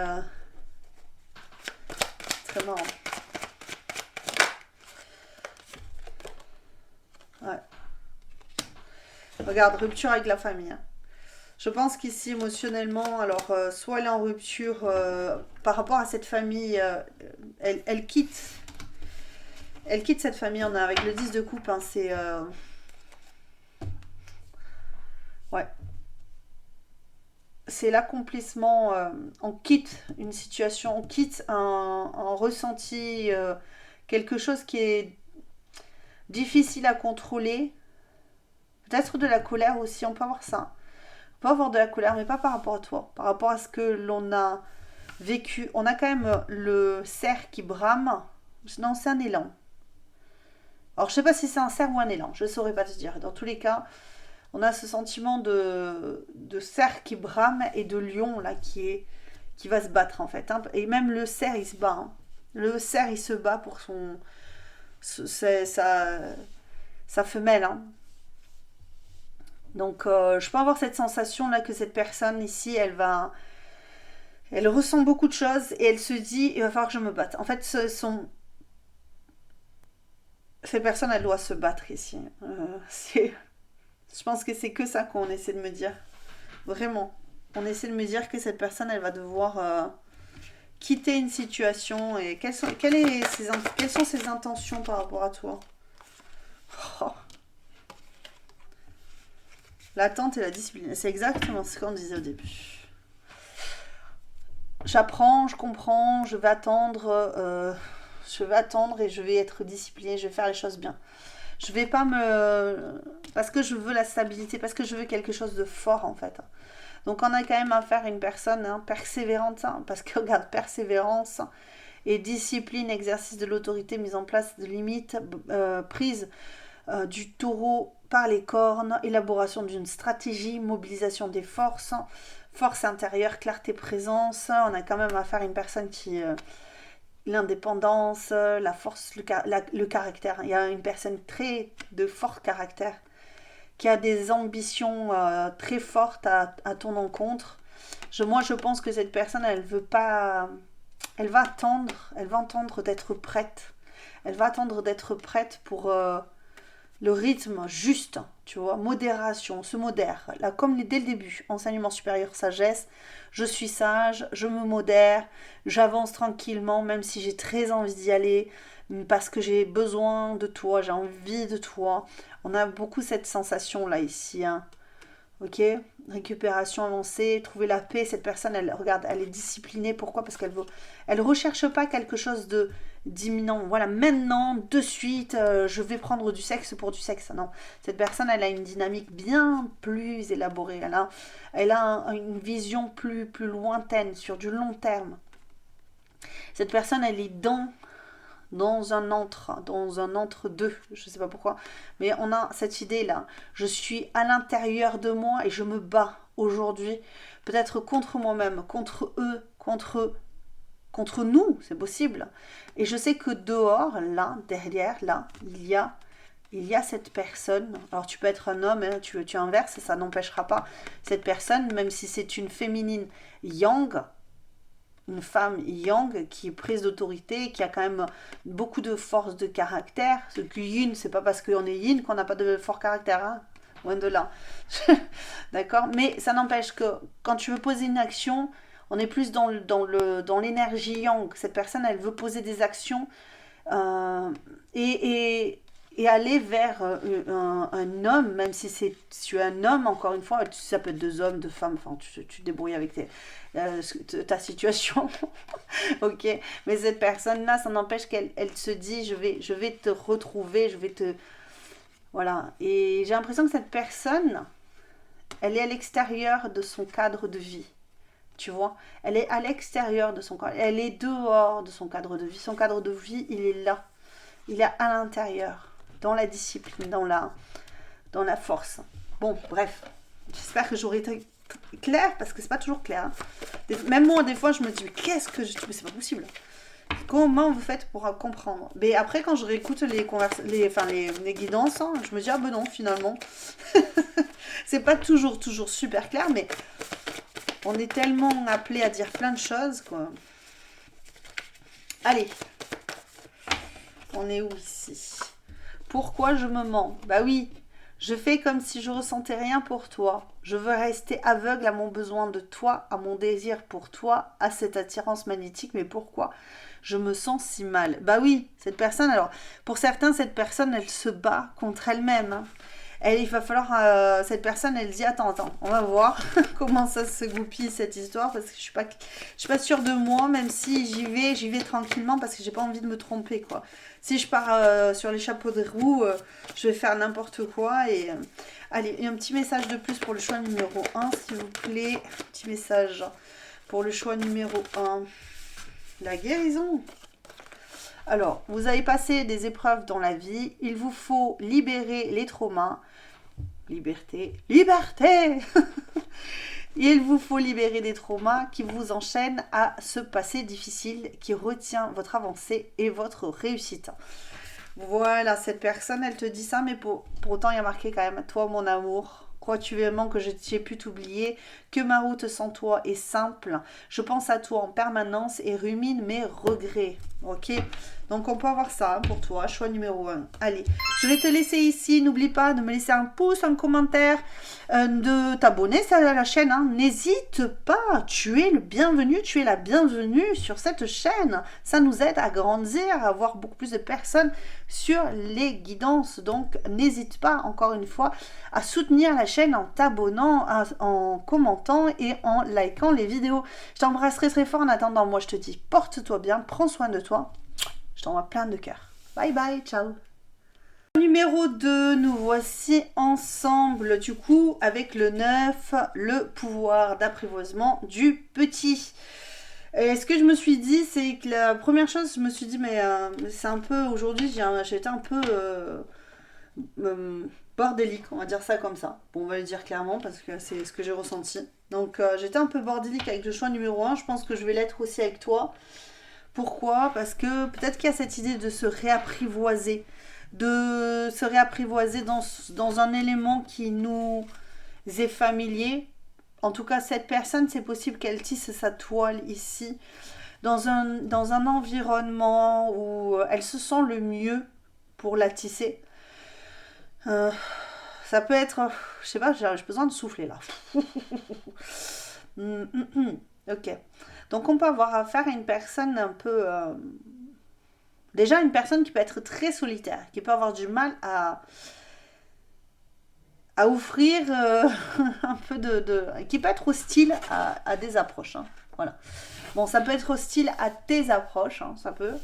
marrant. Ouais. Regarde, rupture avec la famille. Je pense qu'ici, émotionnellement, alors, soit elle est en rupture par rapport à cette famille, elle quitte cette famille. On est avec le 10 de coupe, hein, c'est... ouais. C'est l'accomplissement, on quitte une situation, on quitte un ressenti, quelque chose qui est difficile à contrôler. Peut-être de la colère aussi, on peut avoir ça. On peut avoir de la colère, mais pas par rapport à toi. Par rapport à ce que l'on a vécu. On a quand même le cerf qui brame. Non, c'est un élan. Alors, je sais pas si c'est un cerf ou un élan. Je ne saurais pas te dire. Dans tous les cas, on a ce sentiment de cerf qui brame et de lion là qui va se battre en fait. Hein. Et même le cerf, il se bat. Hein. Le cerf, il se bat pour sa femelle. Hein. Donc, je peux avoir cette sensation là que cette personne ici, elle ressent beaucoup de choses et elle se dit, il va falloir que je me batte. En fait, cette personne, elle doit se battre ici. Je pense que c'est que ça qu'on essaie de me dire. Vraiment. On essaie de me dire que cette personne, elle va devoir quitter une situation. Et quelles sont ses intentions par rapport à toi? Oh. L'attente et la discipline. C'est exactement ce qu'on disait au début. J'apprends, je comprends, je vais attendre et je vais être disciplinée, je vais faire les choses bien. Je vais pas parce que je veux la stabilité, parce que je veux quelque chose de fort en fait. Donc on a quand même affaire à une personne persévérante, parce que regarde, persévérance et discipline, exercice de l'autorité, mise en place de limites, prise du taureau par les cornes, élaboration d'une stratégie, mobilisation des forces, force intérieure, clarté, présence. On a quand même affaire à une personne qui... l'indépendance, la force, le caractère. Il y a une personne de fort caractère qui a des ambitions très fortes à ton encontre. Moi, je pense que cette personne, elle veut pas... Elle va attendre d'être prête. Elle va attendre d'être prête pour le rythme juste, tu vois, modération, se modère. Là, comme dès le début, enseignement supérieur, sagesse, je suis sage, je me modère, j'avance tranquillement, même si j'ai très envie d'y aller, parce que j'ai besoin de toi, j'ai envie de toi. On a beaucoup cette sensation-là ici, hein. Ok, récupération avancée, trouver la paix. Cette personne, elle est disciplinée. Pourquoi? Parce elle recherche pas quelque chose d'imminent. Voilà, maintenant, de suite, je vais prendre du sexe pour du sexe. Non, cette personne, elle a une dynamique bien plus élaborée. Elle a une vision plus lointaine, sur du long terme. Cette personne, elle est dans un entre-deux, je ne sais pas pourquoi, mais on a cette idée-là. Je suis à l'intérieur de moi et je me bats aujourd'hui, peut-être contre moi-même, contre eux, contre nous, c'est possible. Et je sais que dehors, là, derrière, là, il y a cette personne. Alors tu peux être un homme, hein, tu inverses, ça n'empêchera pas cette personne, même si c'est une féminine yang, une femme yang qui est prise d'autorité, qui a quand même beaucoup de force de caractère. Ce que yin, c'est pas parce qu'on est yin qu'on n'a pas de fort caractère, hein. Loin de là. D'accord? Mais ça n'empêche que quand tu veux poser une action, on est plus dans l'énergie yang. Cette personne, elle veut poser des actions et aller vers un homme, même si tu es un homme, encore une fois, ça peut être deux hommes, deux femmes, enfin, tu te débrouilles avec ta situation. Ok, mais cette personne-là, ça n'empêche qu'elle se dit, je vais te retrouver, je vais te... Voilà, et j'ai l'impression que cette personne, elle est à l'extérieur de son cadre de vie. Tu vois, elle est à l'extérieur de son cadre, elle est dehors de son cadre de vie. Son cadre de vie, il est là. Il est à l'intérieur, dans la discipline, dans la force. Bon, bref, j'espère que j'aurai été claire, parce que c'est pas toujours clair. Hein. Même moi, des fois, je me dis, mais qu'est-ce que je... Mais c'est pas possible. Comment vous faites pour comprendre? Mais après, quand je réécoute les guidances, hein, je me dis, ah ben non, finalement. C'est pas toujours super clair, mais on est tellement appelé à dire plein de choses, quoi. Allez. On est où ici? Pourquoi je me mens? Bah oui, je fais comme si je ressentais rien pour toi. Je veux rester aveugle à mon besoin de toi, à mon désir pour toi, à cette attirance magnétique. Mais pourquoi je me sens si mal? Bah oui, cette personne, alors, pour certains, cette personne, elle se bat contre elle-même. Hein. Il va falloir, cette personne, elle dit, attends, on va voir comment ça se goupille cette histoire, parce que je suis pas sûre de moi, même si j'y vais tranquillement, parce que j'ai pas envie de me tromper, quoi. Si je pars sur les chapeaux de roue, je vais faire n'importe quoi. Et allez, un petit message de plus pour le choix numéro 1, s'il vous plaît. Petit message pour le choix numéro 1. La guérison. Alors, vous avez passé des épreuves dans la vie. Il vous faut libérer les traumas. Liberté. Liberté. Il vous faut libérer des traumas qui vous enchaînent à ce passé difficile qui retient votre avancée et votre réussite. Voilà, cette personne, elle te dit ça, mais pour autant, il y a marqué quand même, toi, mon amour, crois-tu vraiment que j'ai pu t'oublier, que ma route sans toi est simple, je pense à toi en permanence et rumine mes regrets. Ok, donc on peut avoir ça hein, pour toi, choix numéro 1. Allez, je vais te laisser ici, n'oublie pas de me laisser un pouce, un commentaire, de t'abonner à la chaîne. Hein. N'hésite pas, tu es le bienvenu, tu es la bienvenue sur cette chaîne. Ça nous aide à grandir, à avoir beaucoup plus de personnes sur les guidances. Donc n'hésite pas, encore une fois, à soutenir la chaîne en t'abonnant, en commentant et en likant les vidéos. Je t'embrasse très très fort. En attendant, moi je te dis, porte-toi bien, prends soin de toi. Je t'envoie plein de cœur. Bye bye, ciao. Numéro 2, nous voici ensemble, du coup, avec le 9, le pouvoir d'apprivoisement du petit. Et ce que je me suis dit, c'est que la première chose, je me suis dit, mais c'est un peu, aujourd'hui, j'ai été un peu bordélique, on va dire ça comme ça. Bon, on va le dire clairement, parce que c'est ce que j'ai ressenti. Donc, j'étais un peu bordélique avec le choix numéro 1, je pense que je vais l'être aussi avec toi. Pourquoi? Parce que peut-être qu'il y a cette idée de se réapprivoiser. De se réapprivoiser dans un élément qui nous est familier. En tout cas, cette personne, c'est possible qu'elle tisse sa toile ici, dans un environnement où elle se sent le mieux pour la tisser. Ça peut être, je sais pas, j'ai besoin de souffler là. Ok. Donc on peut avoir affaire à une personne un peu... déjà une personne qui peut être très solitaire, qui peut avoir du mal à offrir un peu qui peut être hostile à des approches. Hein. Voilà. Bon, ça peut être hostile à tes approches, hein. Ça peut.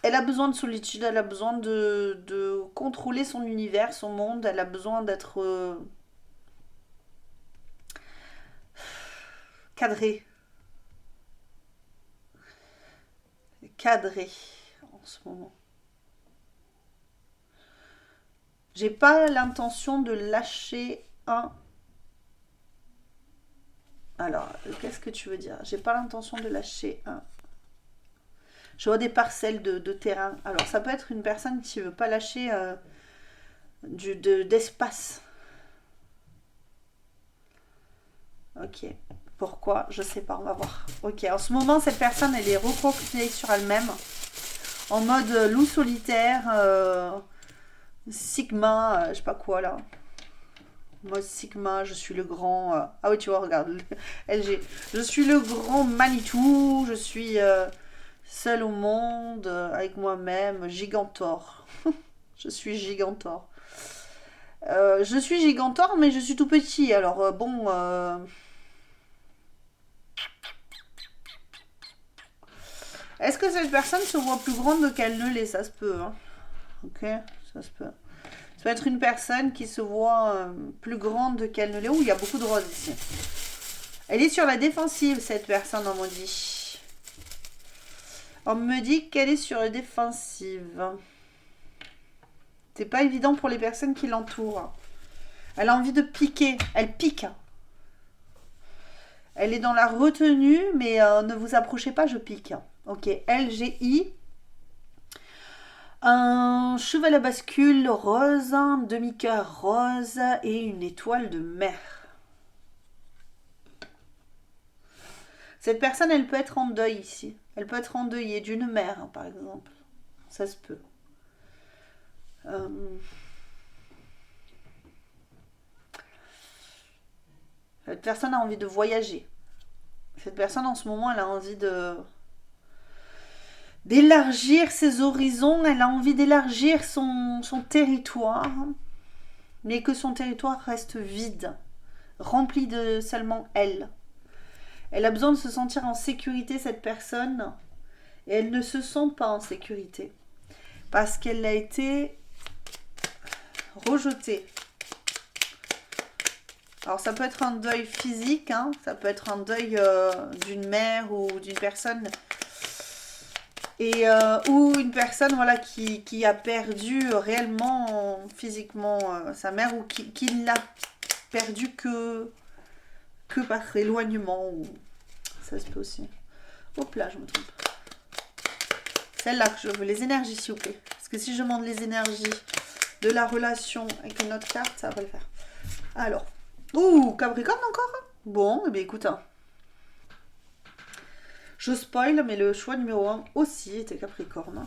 Elle a besoin de solitude, elle a besoin de contrôler son univers, son monde, elle a besoin d'être cadrée. Cadrée en ce moment. J'ai pas l'intention de lâcher un... Alors, qu'est-ce que tu veux dire? J'ai pas l'intention de lâcher un... Je vois des parcelles de terrain. Alors, ça peut être une personne qui veut pas lâcher d'espace. Ok. Pourquoi? Je sais pas, on va voir. Ok, en ce moment, cette personne, elle est recroquevillée sur elle-même. En mode loup solitaire, Sigma, je sais pas quoi là. Mode Sigma, je suis le grand... Ah oui, tu vois, regarde, LG. Je suis le grand Manitou, je suis seul au monde, avec moi-même, Gigantor. Je suis Gigantor. Je suis Gigantor, mais je suis tout petit, alors bon... Est-ce que cette personne se voit plus grande qu'elle ne l'est? Ça se peut, hein. Ok, ça se peut. Ça peut être une personne qui se voit plus grande qu'elle ne l'est. Ouh, il y a beaucoup de roses ici. Elle est sur la défensive, cette personne, on me dit. On me dit qu'elle est sur la défensive. C'est pas évident pour les personnes qui l'entourent. Elle a envie de piquer. Elle pique. Elle est dans la retenue, mais ne vous approchez pas, je pique. Ok, LGI. Un cheval à bascule rose, un demi-cœur rose et une étoile de mer. Cette personne, elle peut être en deuil ici. Elle peut être endeuillée d'une mère, hein, par exemple. Ça se peut. Cette personne a envie de voyager. Cette personne, en ce moment, elle a envie d'élargir ses horizons. Elle a envie d'élargir son territoire. Mais que son territoire reste vide. Rempli de seulement elle. Elle a besoin de se sentir en sécurité, cette personne. Et elle ne se sent pas en sécurité. Parce qu'elle a été rejetée. Alors ça peut être un deuil physique, hein, ça peut être un deuil d'une mère ou d'une personne. Et, ou une personne voilà, qui a perdu réellement physiquement sa mère ou qui ne l'a perdu que par éloignement. Ou... Ça se peut aussi. Hop là, je me trompe. Celle-là que je veux, les énergies s'il vous plaît. Parce que si je demande les énergies de la relation avec une autre carte, ça va le faire. Alors, ouh, Capricorne encore. Bon, eh bien écoute, hein. Je spoil, mais le choix numéro 1 aussi était Capricorne.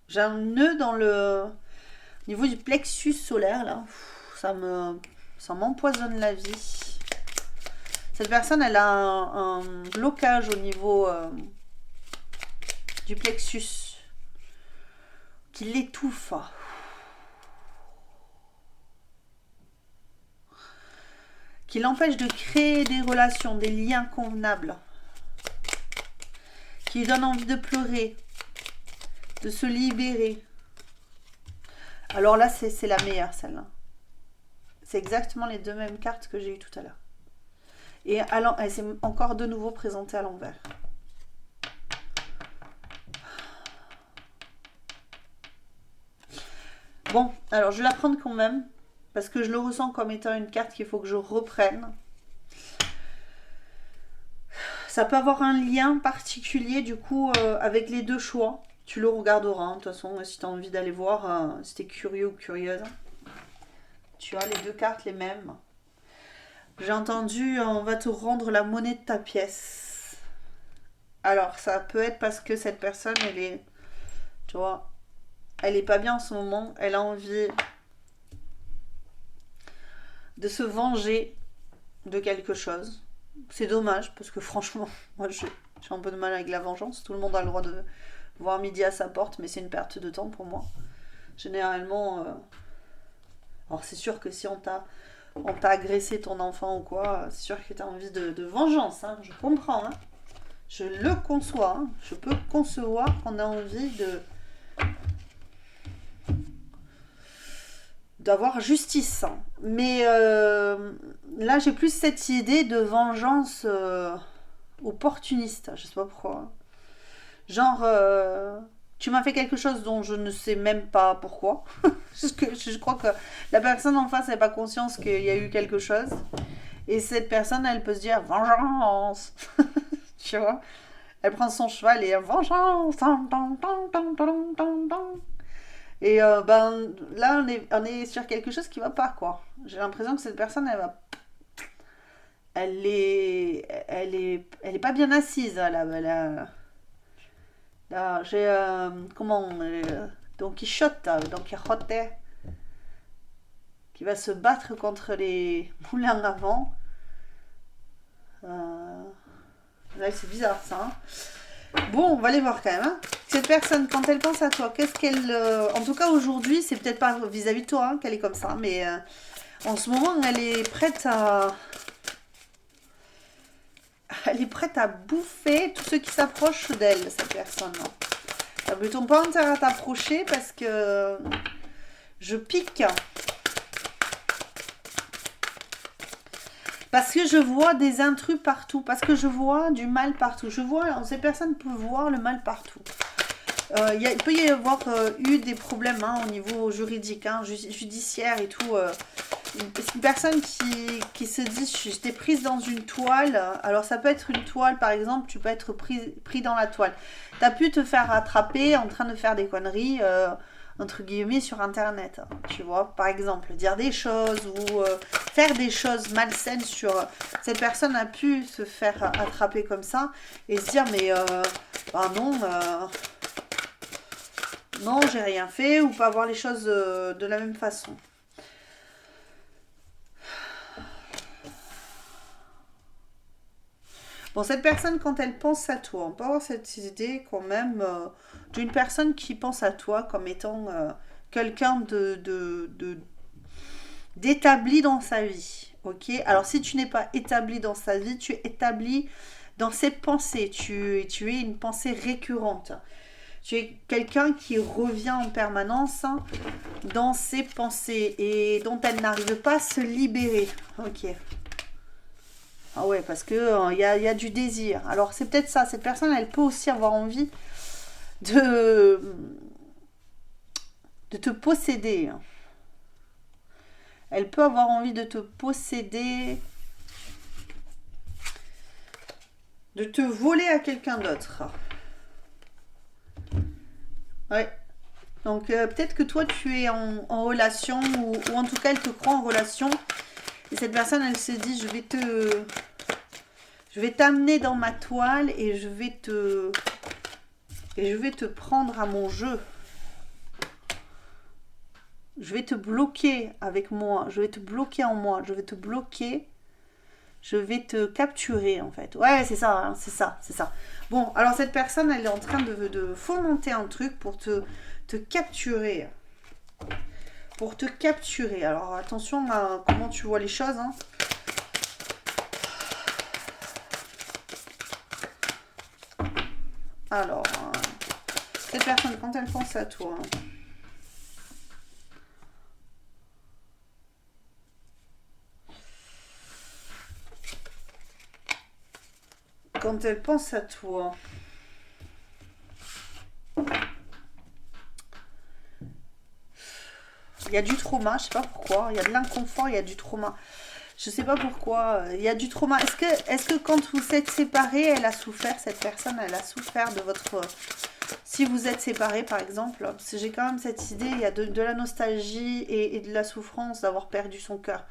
J'ai un nœud dans le niveau du plexus solaire, là. Ça m'empoisonne la vie. Cette personne, elle a un blocage au niveau du plexus qui l'étouffe. Qui l'empêche de créer des relations, des liens convenables. Qui lui donne envie de pleurer, de se libérer. Alors là, c'est la meilleure, celle-là. C'est exactement les deux mêmes cartes que j'ai eues tout à l'heure. Et elle s'est encore de nouveau présentée à l'envers. Bon, alors je vais la prendre quand même. Parce que je le ressens comme étant une carte qu'il faut que je reprenne. Ça peut avoir un lien particulier du coup avec les deux choix. Tu le regarderas, hein, de toute façon, si tu as envie d'aller voir, si tu es curieux ou curieuse. Tu as les deux cartes les mêmes. J'ai entendu, on va te rendre la monnaie de ta pièce. Alors, ça peut être parce que cette personne, elle est, tu vois, elle est pas bien en ce moment. Elle a envie de se venger de quelque chose. C'est dommage, parce que franchement, moi j'ai un peu de mal avec la vengeance. Tout le monde a le droit de voir midi à sa porte, mais c'est une perte de temps pour moi. Généralement, alors c'est sûr que si on t'a agressé ton enfant ou quoi, c'est sûr que tu as envie de vengeance, hein, je comprends. Hein. Je le conçois, hein. Je peux concevoir qu'on a envie d'avoir justice. Mais là, j'ai plus cette idée de vengeance opportuniste. Je sais pas pourquoi. Genre, tu m'as fait quelque chose dont je ne sais même pas pourquoi. Je crois que la personne en face n'a pas conscience qu'il y a eu quelque chose. Et cette personne, elle peut se dire vengeance. Tu vois, elle prend son cheval et vengeance. Et ben là, on est sur quelque chose qui va pas, quoi. J'ai l'impression que cette personne, elle est pas bien assise. Là, j'ai Don Quichotte, qui va se battre contre les moulins à vent. Là, c'est bizarre ça. Hein. Bon, on va aller voir quand même. Hein. Cette personne, quand elle pense à toi, qu'est-ce qu'elle... en tout cas, aujourd'hui, c'est peut-être pas vis-à-vis de toi hein, qu'elle est comme ça, mais en ce moment, elle est prête à... Elle est prête à bouffer tous ceux qui s'approchent d'elle, cette personne. T'as plutôt pas intérêt à t'approcher parce que je pique. Parce que je vois des intrus partout. Parce que je vois du mal partout. Je vois, ces personnes peuvent voir le mal partout. Il peut y avoir eu des problèmes au niveau juridique, judiciaire et tout. C'est une personne qui se dit j'étais prise dans une toile. Alors ça peut être une toile par exemple, tu peux être pris dans la toile. Tu as pu te faire attraper en train de faire des conneries entre guillemets sur internet, tu vois, par exemple dire des choses ou faire des choses malsaines sur cette personne a pu se faire attraper comme ça et se dire mais non j'ai rien fait ou pas voir les choses de la même façon. Bon, cette personne, quand elle pense à toi, on peut avoir cette idée quand même d'une personne qui pense à toi comme étant quelqu'un d'établi dans sa vie. Ok. Alors, si tu n'es pas établi dans sa vie, tu es établi dans ses pensées. Tu es une pensée récurrente. Tu es quelqu'un qui revient en permanence dans ses pensées et dont elle n'arrive pas à se libérer. Ok. Ah ouais, parce que y a du désir. Alors c'est peut-être ça, cette personne, elle peut aussi avoir envie de, de te posséder. Elle peut avoir envie de te posséder, de te voler à quelqu'un d'autre. Ouais. Donc peut-être que toi tu es en relation ou en tout cas elle te croit en relation et cette personne elle se dit je vais t'amener dans ma toile et je vais te prendre à mon jeu. Je vais te bloquer avec moi, je vais te bloquer en moi, je vais te bloquer, je vais te capturer en fait. Ouais, c'est ça, c'est ça, c'est ça. Bon, alors cette personne, elle est en train de fomenter un truc pour te capturer. Pour te capturer. Alors attention à comment tu vois les choses. Alors, cette personne, quand elle pense à toi... Quand elle pense à toi, il y a du trauma, je sais pas pourquoi. Il y a de l'inconfort, il y a du trauma. Je sais pas pourquoi. Il y a du trauma. Est-ce que quand vous êtes séparés, elle a souffert, cette personne, elle a souffert de votre... Si vous êtes séparés, par exemple, parce que j'ai quand même cette idée, il y a de la nostalgie et de la souffrance d'avoir perdu son cœur.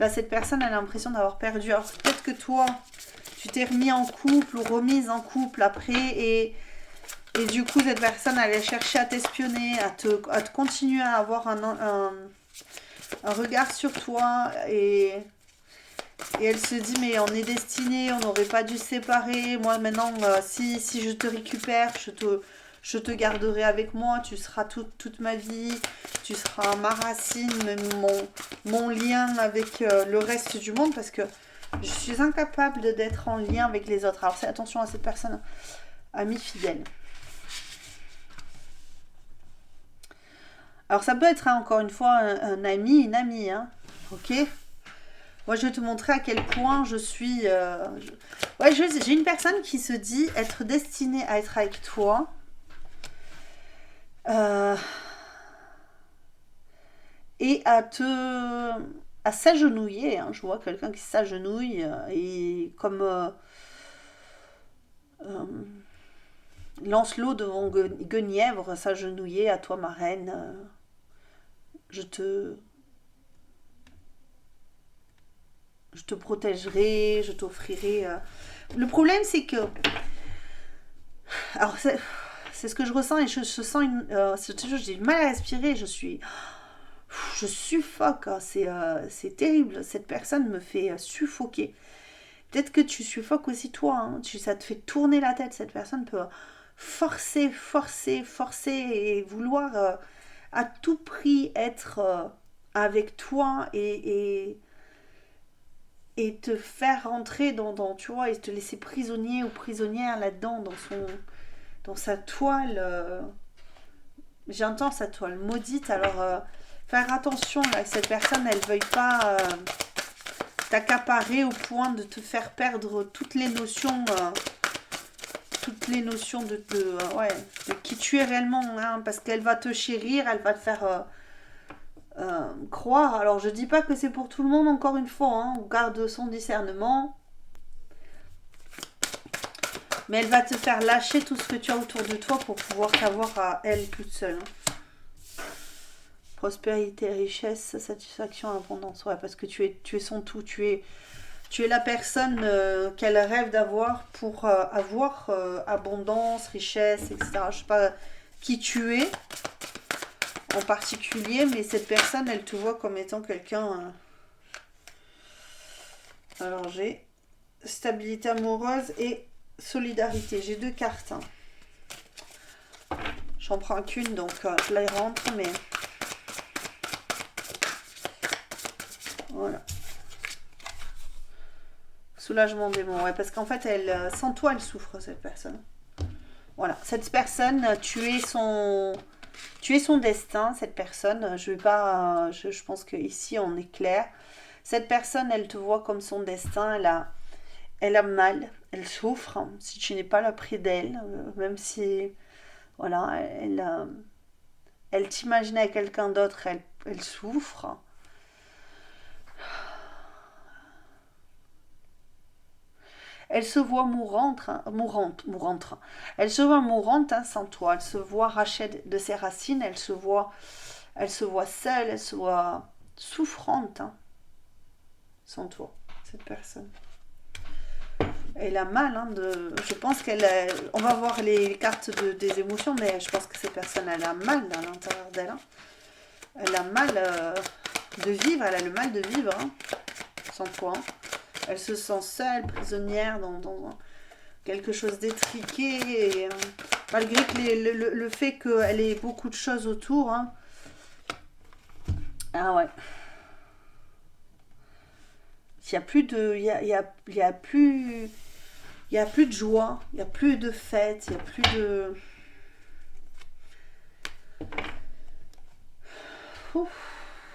Là, cette personne, elle a l'impression d'avoir perdu. Alors, peut-être que toi... Tu t'es remis en couple ou remise en couple après et du coup cette personne allait chercher à t'espionner, à te continuer à avoir un regard sur toi et elle se dit mais on est destinés, on n'aurait pas dû se séparer, moi maintenant si je te récupère, je te garderai avec moi, tu seras toute ma vie, tu seras ma racine, mon lien avec le reste du monde parce que je suis incapable d'être en lien avec les autres. Alors, attention à cette personne, amie fidèle. Alors, ça peut être, encore une fois, un ami, une amie. Ok. Moi, je vais te montrer à quel point je suis... Ouais, j'ai une personne qui se dit être destinée à être avec toi. Et à s'agenouiller. Je vois quelqu'un qui s'agenouille et comme Lancelot devant Guenièvre s'agenouiller à toi ma reine. Je te protégerai, je t'offrirai. Le problème c'est que alors c'est ce que je ressens et je sens j'ai du mal à respirer, je suffoque, c'est terrible, cette personne me fait suffoquer. Peut-être que tu suffoques aussi toi, ça te fait tourner la tête, cette personne peut forcer et vouloir à tout prix être avec toi et te faire rentrer dans tu vois, et te laisser prisonnier ou prisonnière là-dedans, dans sa toile. J'entends sa toile maudite. Alors, faire attention là, que cette personne, elle ne veuille pas t'accaparer au point de te faire perdre toutes les notions ouais, de qui tu es réellement. Hein, parce qu'elle va te chérir, elle va te faire croire. Alors, je dis pas que c'est pour tout le monde, encore une fois. Hein, on garde son discernement. Mais elle va te faire lâcher tout ce que tu as autour de toi pour pouvoir t'avoir à elle toute seule. Prospérité, richesse, satisfaction, abondance. Ouais, parce que tu es son tout. Tu es la personne qu'elle rêve d'avoir pour avoir abondance, richesse, etc. Je ne sais pas qui tu es en particulier, mais cette personne, elle te voit comme étant quelqu'un... Alors, j'ai stabilité amoureuse et... solidarité, j'ai 2 cartes. Hein. J'en prends qu'une, donc je la rentre, mais voilà. Soulagement démon, ouais, parce qu'en fait, elle, sans toi, elle souffre, cette personne. Voilà, cette personne, tu es son destin, cette personne. Je vais pas, je pense que ici on est clair. Cette personne, elle te voit comme son destin. Elle a mal, elle souffre, hein, si tu n'es pas là près d'elle, même si, voilà, elle t'imagine avec quelqu'un d'autre, elle souffre. Elle se voit mourante. Elle se voit mourante hein, sans toi. Elle se voit arrachée de ses racines. Elle se voit seule. Elle se voit souffrante hein, sans toi, cette personne. Elle a mal, hein, je pense on va voir les cartes des émotions, mais je pense que cette personne, elle a mal à l'intérieur d'elle. Hein. Elle a mal de vivre, elle a le mal de vivre, hein, sans toi. Hein. Elle se sent seule, prisonnière dans quelque chose d'étriqué, et, malgré que le fait qu'elle ait beaucoup de choses autour. Hein. Ah ouais. Il n'y a plus de... Il y a plus... Il n'y a plus de joie, il n'y a plus de fête, il n'y a plus de...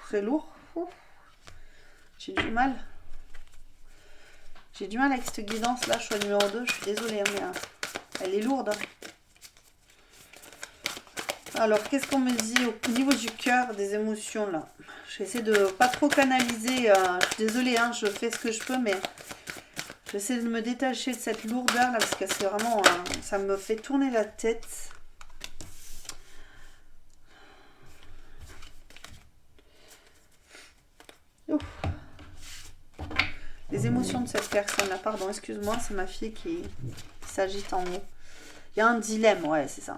C'est lourd. J'ai du mal. J'ai du mal avec cette guidance là, choix numéro 2, je suis désolée, hein, mais elle est lourde. Alors, qu'est-ce qu'on me dit au niveau du cœur, des émotions là? Je vais essayer de pas trop canaliser, je suis désolée, hein, je fais ce que je peux, mais... J'essaie de me détacher de cette lourdeur là parce que c'est vraiment, ça me fait tourner la tête. Ouf. Les émotions de cette personne là, pardon, excuse-moi, c'est ma fille qui s'agite en haut. Il y a un dilemme, ouais, c'est ça.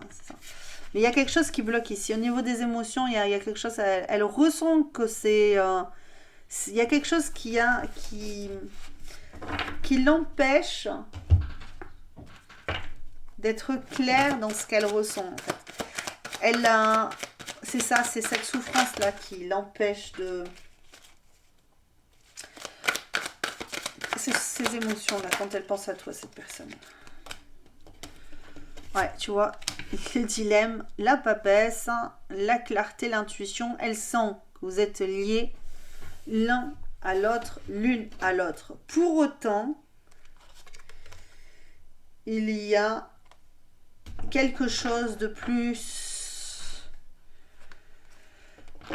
Mais il y a quelque chose qui bloque ici. Au niveau des émotions, il y a quelque chose, elle ressent que c'est... il y a quelque chose qui l'empêche d'être claire dans ce qu'elle ressent en fait. C'est ça, c'est cette souffrance là qui l'empêche de... Ces émotions là, quand elle pense à toi, cette personne. Ouais, tu vois, le dilemme, la papesse, la clarté, l'intuition, elle sent que vous êtes liés l'un à l'autre, l'une à l'autre. Pour autant, il y a quelque chose de plus.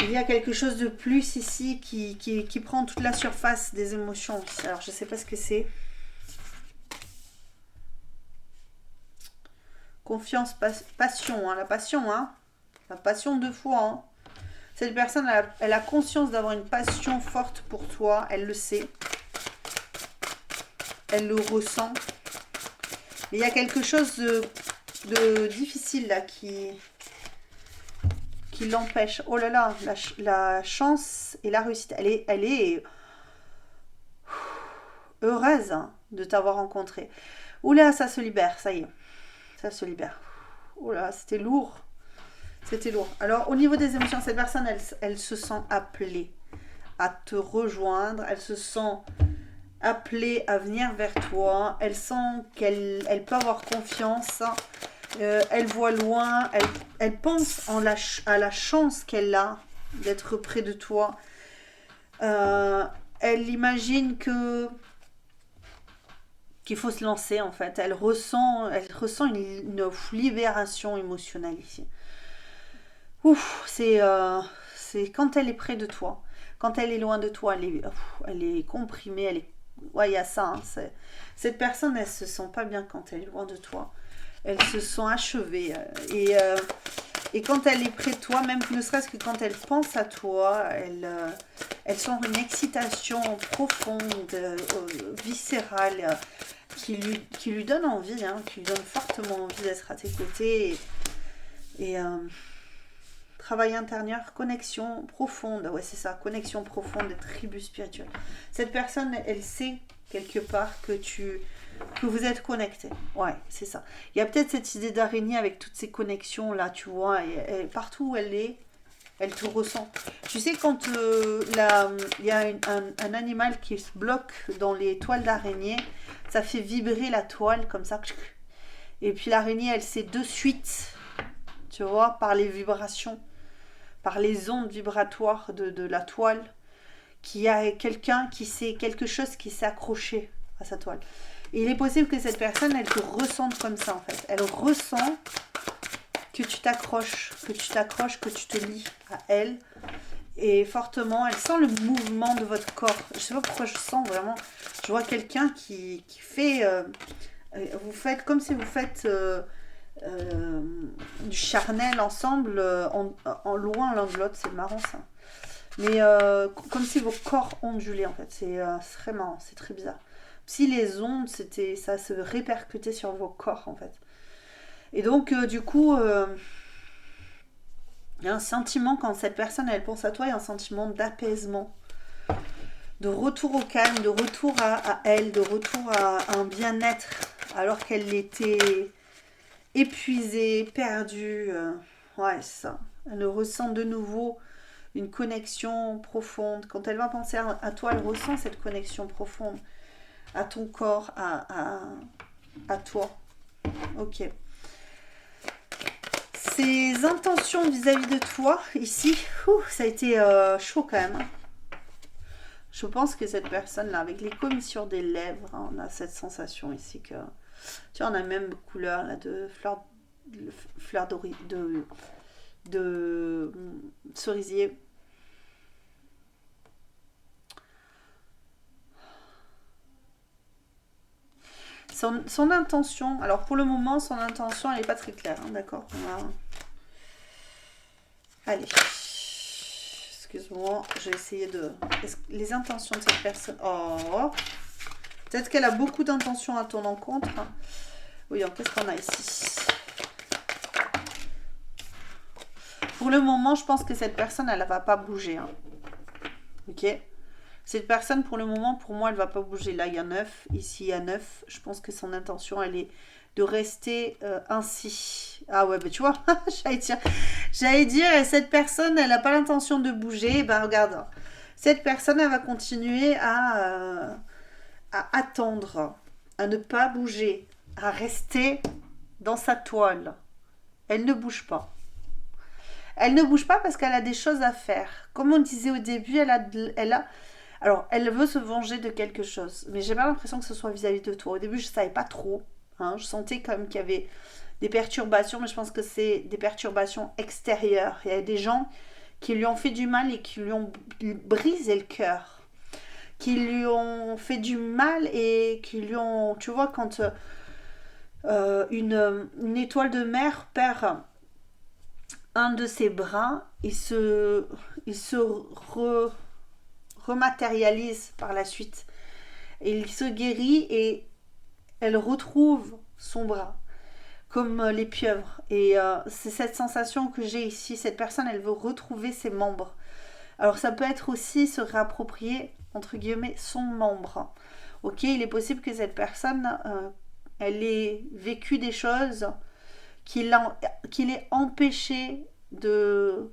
Il y a quelque chose de plus ici qui prend toute la surface des émotions. Alors, je ne sais pas ce que c'est. Confiance, passion, hein, la passion, hein. La passion de foi, hein. Cette personne, elle a conscience d'avoir une passion forte pour toi. Elle le sait. Elle le ressent. Mais il y a quelque chose de difficile là qui l'empêche. Oh là là, la chance et la réussite. Elle est heureuse hein, de t'avoir rencontré. Oula, ça se libère, ça y est. Ça se libère. Oula, c'était lourd. C'était lourd. Alors, au niveau des émotions, cette personne, elle se sent appelée à te rejoindre. Elle se sent appelée à venir vers toi. Elle sent qu'elle peut avoir confiance. Elle voit loin, elle pense à la chance qu'elle a d'être près de toi. Elle imagine qu'il faut se lancer en fait. Elle ressent une libération émotionnelle ici. Ouf, c'est quand elle est près de toi. Quand elle est loin de toi, elle est comprimée, ouais, il y a ça. Hein, cette personne, elle se sent pas bien quand elle est loin de toi. Elle se sent achevée. Et quand elle est près de toi, même ne serait-ce que quand elle pense à toi, elle sent une excitation profonde, viscérale, qui lui donne envie, hein, qui lui donne fortement envie d'être à tes côtés. Et travail intérieur, connexion profonde, ouais c'est ça, connexion profonde, tribu spirituelle. Cette personne, elle sait quelque part que vous êtes connectés. Ouais, c'est ça. Il y a peut-être cette idée d'araignée avec toutes ces connexions là, tu vois, et partout où elle est, elle te ressent. Tu sais, quand il y a un animal qui se bloque dans les toiles d'araignée, ça fait vibrer la toile comme ça. Et puis l'araignée, elle sait de suite, tu vois, par les vibrations, par les ondes vibratoires de la toile, qu'il y a quelqu'un qui sait, quelque chose qui s'est accroché à sa toile. Et il est possible que cette personne, elle te ressente comme ça en fait. Elle ressent que tu t'accroches, que tu te lies à elle. Et fortement, elle sent le mouvement de votre corps. Je sais pas pourquoi je sens vraiment. Je vois quelqu'un qui fait... vous faites comme si vous faites du charnel ensemble, en loin l'un de l'autre. C'est marrant ça. Mais comme si vos corps ondulaient en fait. C'est très marrant, c'est très bizarre. Si les ondes, ça se répercutait sur vos corps en fait. Et donc du coup, il y a un sentiment quand cette personne elle pense à toi, il y a un sentiment d'apaisement, de retour au calme, de retour à elle, de retour à un bien-être alors qu'elle était épuisée, perdue. Ouais, c'est ça. Elle ressent de nouveau une connexion profonde. Quand elle va penser à toi, elle ressent cette connexion profonde à ton corps, à toi. Ok. Ses intentions vis-à-vis de toi, ici, ça a été chaud quand même. Je pense que cette personne-là, avec les commissures des lèvres, hein, on a cette sensation ici que... Tu vois, on a même couleur là, de fleur de cerisier. Son intention, alors pour le moment, son intention, elle n'est pas très claire, hein, d'accord. Allez, excuse-moi, je vais essayer de... Les intentions de cette personne... Oh, peut-être qu'elle a beaucoup d'intentions à ton encontre. Oui, qu'est-ce qu'on a ici? Pour le moment, je pense que cette personne, elle ne va pas bouger. Hein. Ok? Cette personne, pour le moment, pour moi, elle ne va pas bouger. Là, il y a 9. Ici, il y a 9. Je pense que son intention, elle est de rester ainsi. Ah ouais, bah tu vois, j'allais dire, cette personne, elle n'a pas l'intention de bouger. Ben regarde, cette personne, elle va continuer à attendre, à ne pas bouger, à rester dans sa toile. Elle ne bouge pas. Elle ne bouge pas parce qu'elle a des choses à faire. Comme on disait au début, alors, elle veut se venger de quelque chose. Mais j'ai pas l'impression que ce soit vis-à-vis de toi. Au début, je savais pas trop. Hein. Je sentais quand même qu'il y avait des perturbations, mais je pense que c'est des perturbations extérieures. Il y a des gens qui lui ont fait du mal et qui lui ont brisé le cœur. Qui lui ont fait du mal et qui lui ont... Tu vois, quand une étoile de mer perd un de ses bras, il se rematérialise par la suite. Et il se guérit et elle retrouve son bras, comme les pieuvres. Et c'est cette sensation que j'ai ici. Cette personne, elle veut retrouver ses membres. Alors ça peut être aussi se réapproprier, entre guillemets, son membre. Ok, il est possible que cette personne, elle ait vécu des choses qui l'ait empêché de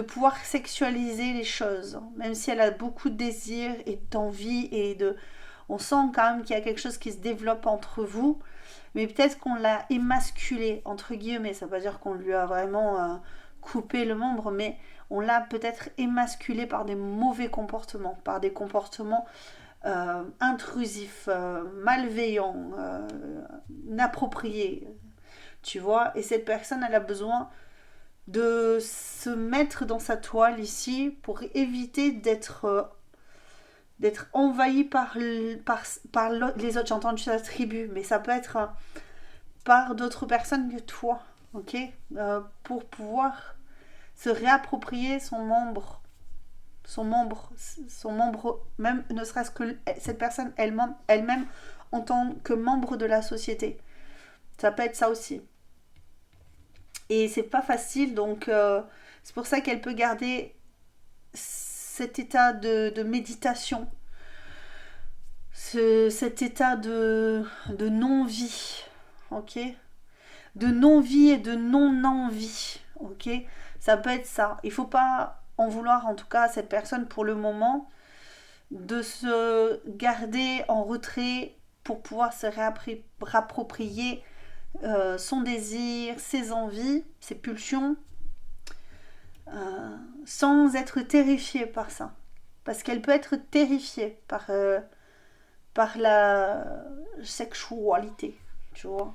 pouvoir sexualiser les choses, même si elle a beaucoup de désir et d'envie et de... On sent quand même qu'il y a quelque chose qui se développe entre vous, mais peut-être qu'on l'a émasculé, entre guillemets. Ça veut pas dire qu'on lui a vraiment coupé le membre, mais on l'a peut-être émasculé par des mauvais comportements, par des comportements intrusifs, malveillants, inappropriés, tu vois. Et cette personne, elle a besoin de se mettre dans sa toile ici pour éviter d'être envahi par les autres. J'ai entendu la tribu, mais ça peut être par d'autres personnes que toi, ok, pour pouvoir se réapproprier son membre, même ne serait-ce que cette personne elle-même en tant que membre de la société. Ça peut être ça aussi. Et c'est pas facile, donc c'est pour ça qu'elle peut garder cet état de méditation, cet état de non-vie, ok, de non-vie et de non-envie, ok. Ça peut être ça. Il faut pas en vouloir, en tout cas, à cette personne pour le moment, de se garder en retrait pour pouvoir se réapproprier son désir, ses envies, ses pulsions, sans être terrifiée par ça. Parce qu'elle peut être terrifiée par la sexualité, tu vois.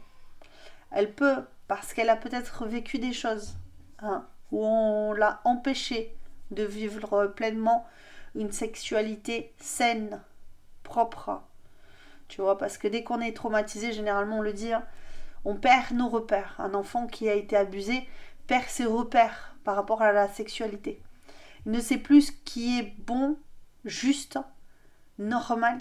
Elle peut, parce qu'elle a peut-être vécu des choses, hein, où on l'a empêchée de vivre pleinement une sexualité saine, propre, tu vois. Parce que dès qu'on est traumatisé, généralement on le dit, hein, on perd nos repères. Un enfant qui a été abusé perd ses repères par rapport à la sexualité. Il ne sait plus ce qui est bon, juste, normal,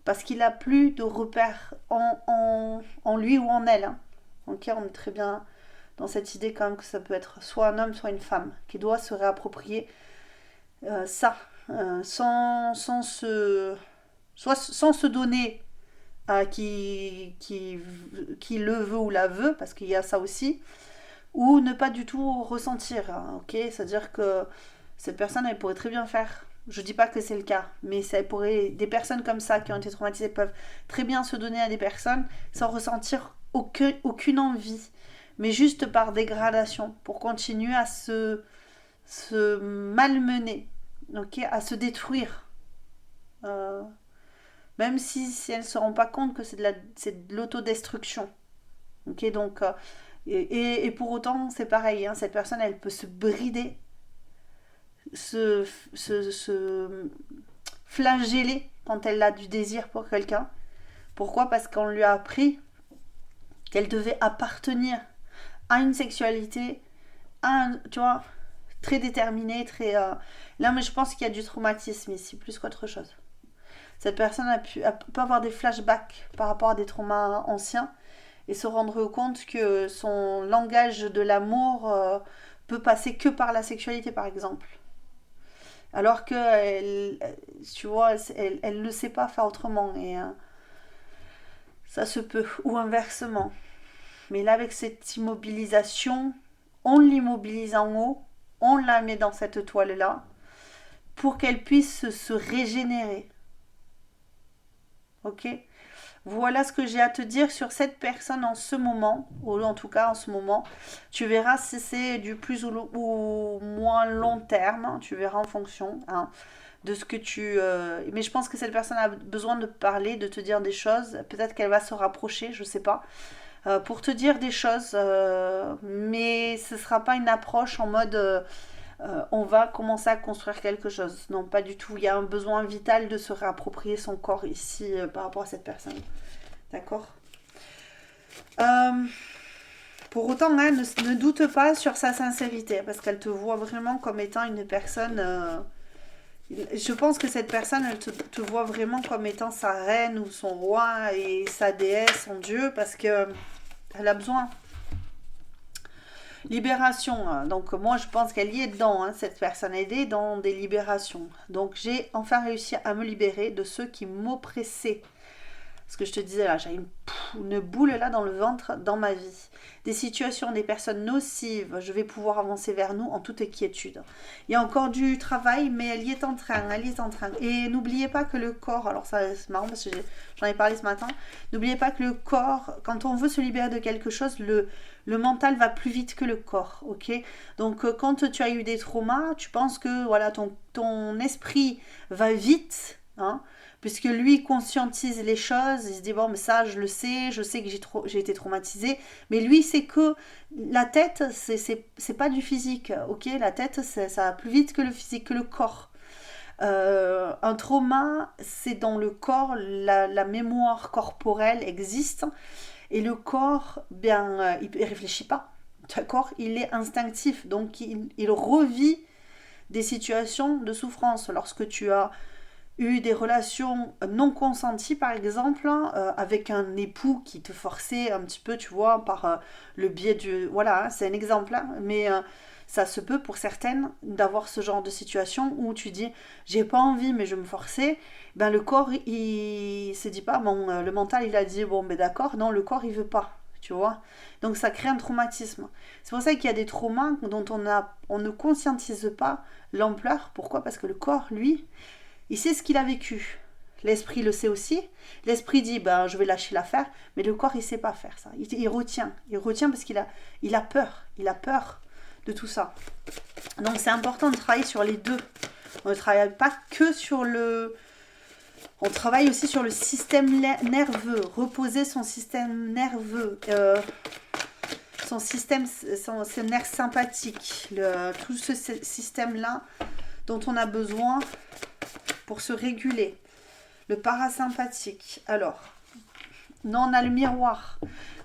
parce qu'il n'a plus de repères en lui ou en elle. Hein. Donc on est très bien dans cette idée quand même que ça peut être soit un homme, soit une femme, qui doit se réapproprier ça, sans se donner à qui le veut ou la veut, parce qu'il y a ça aussi, ou ne pas du tout ressentir, hein, ok. C'est-à-dire que cette personne, elle pourrait très bien faire, je dis pas que c'est le cas, mais des personnes comme ça qui ont été traumatisées peuvent très bien se donner à des personnes sans ressentir aucune envie, mais juste par dégradation, pour continuer à se malmener, ok, à se détruire. Même si elles ne se rendent pas compte que c'est de l'autodestruction. Ok, donc, et pour autant, c'est pareil, hein, cette personne, elle peut se brider, se flageller quand elle a du désir pour quelqu'un. Pourquoi ? Parce qu'on lui a appris qu'elle devait appartenir à une sexualité, tu vois, très déterminée, très... Là, mais je pense qu'il y a du traumatisme ici, plus qu'autre chose. Cette personne peut avoir des flashbacks par rapport à des traumas anciens et se rendre compte que son langage de l'amour peut passer que par la sexualité, par exemple. Alors que, tu vois, elle ne sait pas faire autrement. Et ça se peut. Ou inversement. Mais là, avec cette immobilisation, on l'immobilise en haut, on la met dans cette toile-là pour qu'elle puisse se régénérer. Ok ? Voilà ce que j'ai à te dire sur cette personne en ce moment, ou en tout cas en ce moment. Tu verras si c'est du plus ou moins long terme, tu verras en fonction de ce que tu... Mais je pense que cette personne a besoin de parler, de te dire des choses. Peut-être qu'elle va se rapprocher, je sais pas, pour te dire des choses. Mais ce ne sera pas une approche en mode... on va commencer à construire quelque chose. Non, pas du tout. Il y a un besoin vital de se réapproprier son corps ici par rapport à cette personne. D'accord ? Pour autant, hein, ne doute pas sur sa sincérité, parce qu'elle te voit vraiment comme étant une personne... je pense que cette personne, elle te voit vraiment comme étant sa reine ou son roi et sa déesse, son dieu, parce que elle a besoin... Libération, hein. Donc moi je pense qu'elle y est dedans, hein, cette personne est dans des libérations. Donc j'ai enfin réussi à me libérer de ceux qui m'oppressaient. ce que je te disais là, j'ai une boule là dans le ventre dans ma vie. Des situations, des personnes nocives, je vais pouvoir avancer vers nous en toute quiétude. Il y a encore du travail, mais elle y est en train, elle y est en train. Et n'oubliez pas que le corps, alors ça c'est marrant parce que j'en ai parlé ce matin, n'oubliez pas que le corps, quand on veut se libérer de quelque chose, le mental va plus vite que le corps, ok? Donc quand tu as eu des traumas, tu penses que voilà, ton esprit va vite, hein, puisque lui conscientise les choses, il se dit bon mais ça je sais que j'ai été traumatisée, mais lui c'est que la tête c'est pas du physique, ok? La tête ça va plus vite que le physique, que le corps. Un trauma c'est dans le corps, la mémoire corporelle existe et le corps bien il réfléchit pas, d'accord? Il est instinctif, donc il revit des situations de souffrance lorsque tu as eu des relations non consenties par exemple, avec un époux qui te forçait un petit peu, tu vois, par le biais du... Voilà, hein, c'est un exemple, hein, mais ça se peut pour certaines d'avoir ce genre de situation où tu dis j'ai pas envie mais je me forçais, ben le corps il se dit pas, bon, le mental il a dit bon ben d'accord, non le corps il veut pas. Tu vois, donc ça crée un traumatisme. C'est pour ça qu'il y a des traumas dont on ne conscientise pas l'ampleur. Pourquoi? Parce que le corps, lui, il sait ce qu'il a vécu. L'esprit le sait aussi. L'esprit dit, ben, je vais lâcher l'affaire. Mais le corps, il ne sait pas faire ça. Il retient. Il retient parce qu'il a peur. Il a peur de tout ça. Donc, c'est important de travailler sur les deux. On ne travaille pas que sur le... On travaille aussi sur le système nerveux. Reposer son système nerveux. Ses nerfs sympathiques. Tout ce système-là dont on a besoin pour se réguler. Le parasympathique. Alors, non, on a le miroir.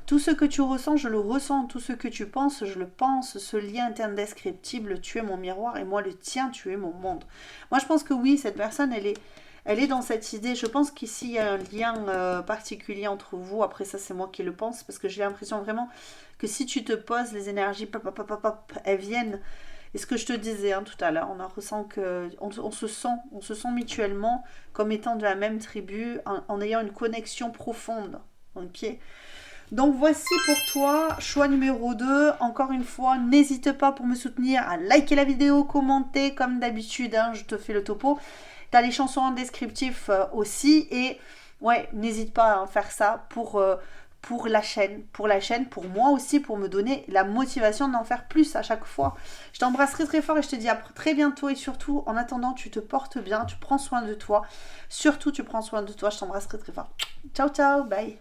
Tout ce que tu ressens, je le ressens. Tout ce que tu penses, je le pense. Ce lien est indescriptible. Tu es mon miroir et moi le tien, tu es mon monde. Moi, je pense que oui, cette personne, elle est dans cette idée. Je pense qu'ici, il y a un lien particulier entre vous. Après, ça, c'est moi qui le pense. Parce que j'ai l'impression vraiment que si tu te poses, les énergies, elles viennent. Et ce que je te disais tout à l'heure, on se sent mutuellement comme étant de la même tribu, en ayant une connexion profonde. Ok. Donc voici pour toi, choix numéro 2. Encore une fois, n'hésite pas pour me soutenir à liker la vidéo, commenter comme d'habitude, je te fais le topo. Tu as les chansons en descriptif aussi. Et ouais, n'hésite pas à faire ça pour la chaîne, pour moi aussi, pour me donner la motivation d'en faire plus à chaque fois. Je t'embrasse très très fort et je te dis à très bientôt. Et surtout, en attendant, tu te portes bien, tu prends soin de toi. Surtout, tu prends soin de toi. Je t'embrasse très très fort. Ciao, ciao, bye.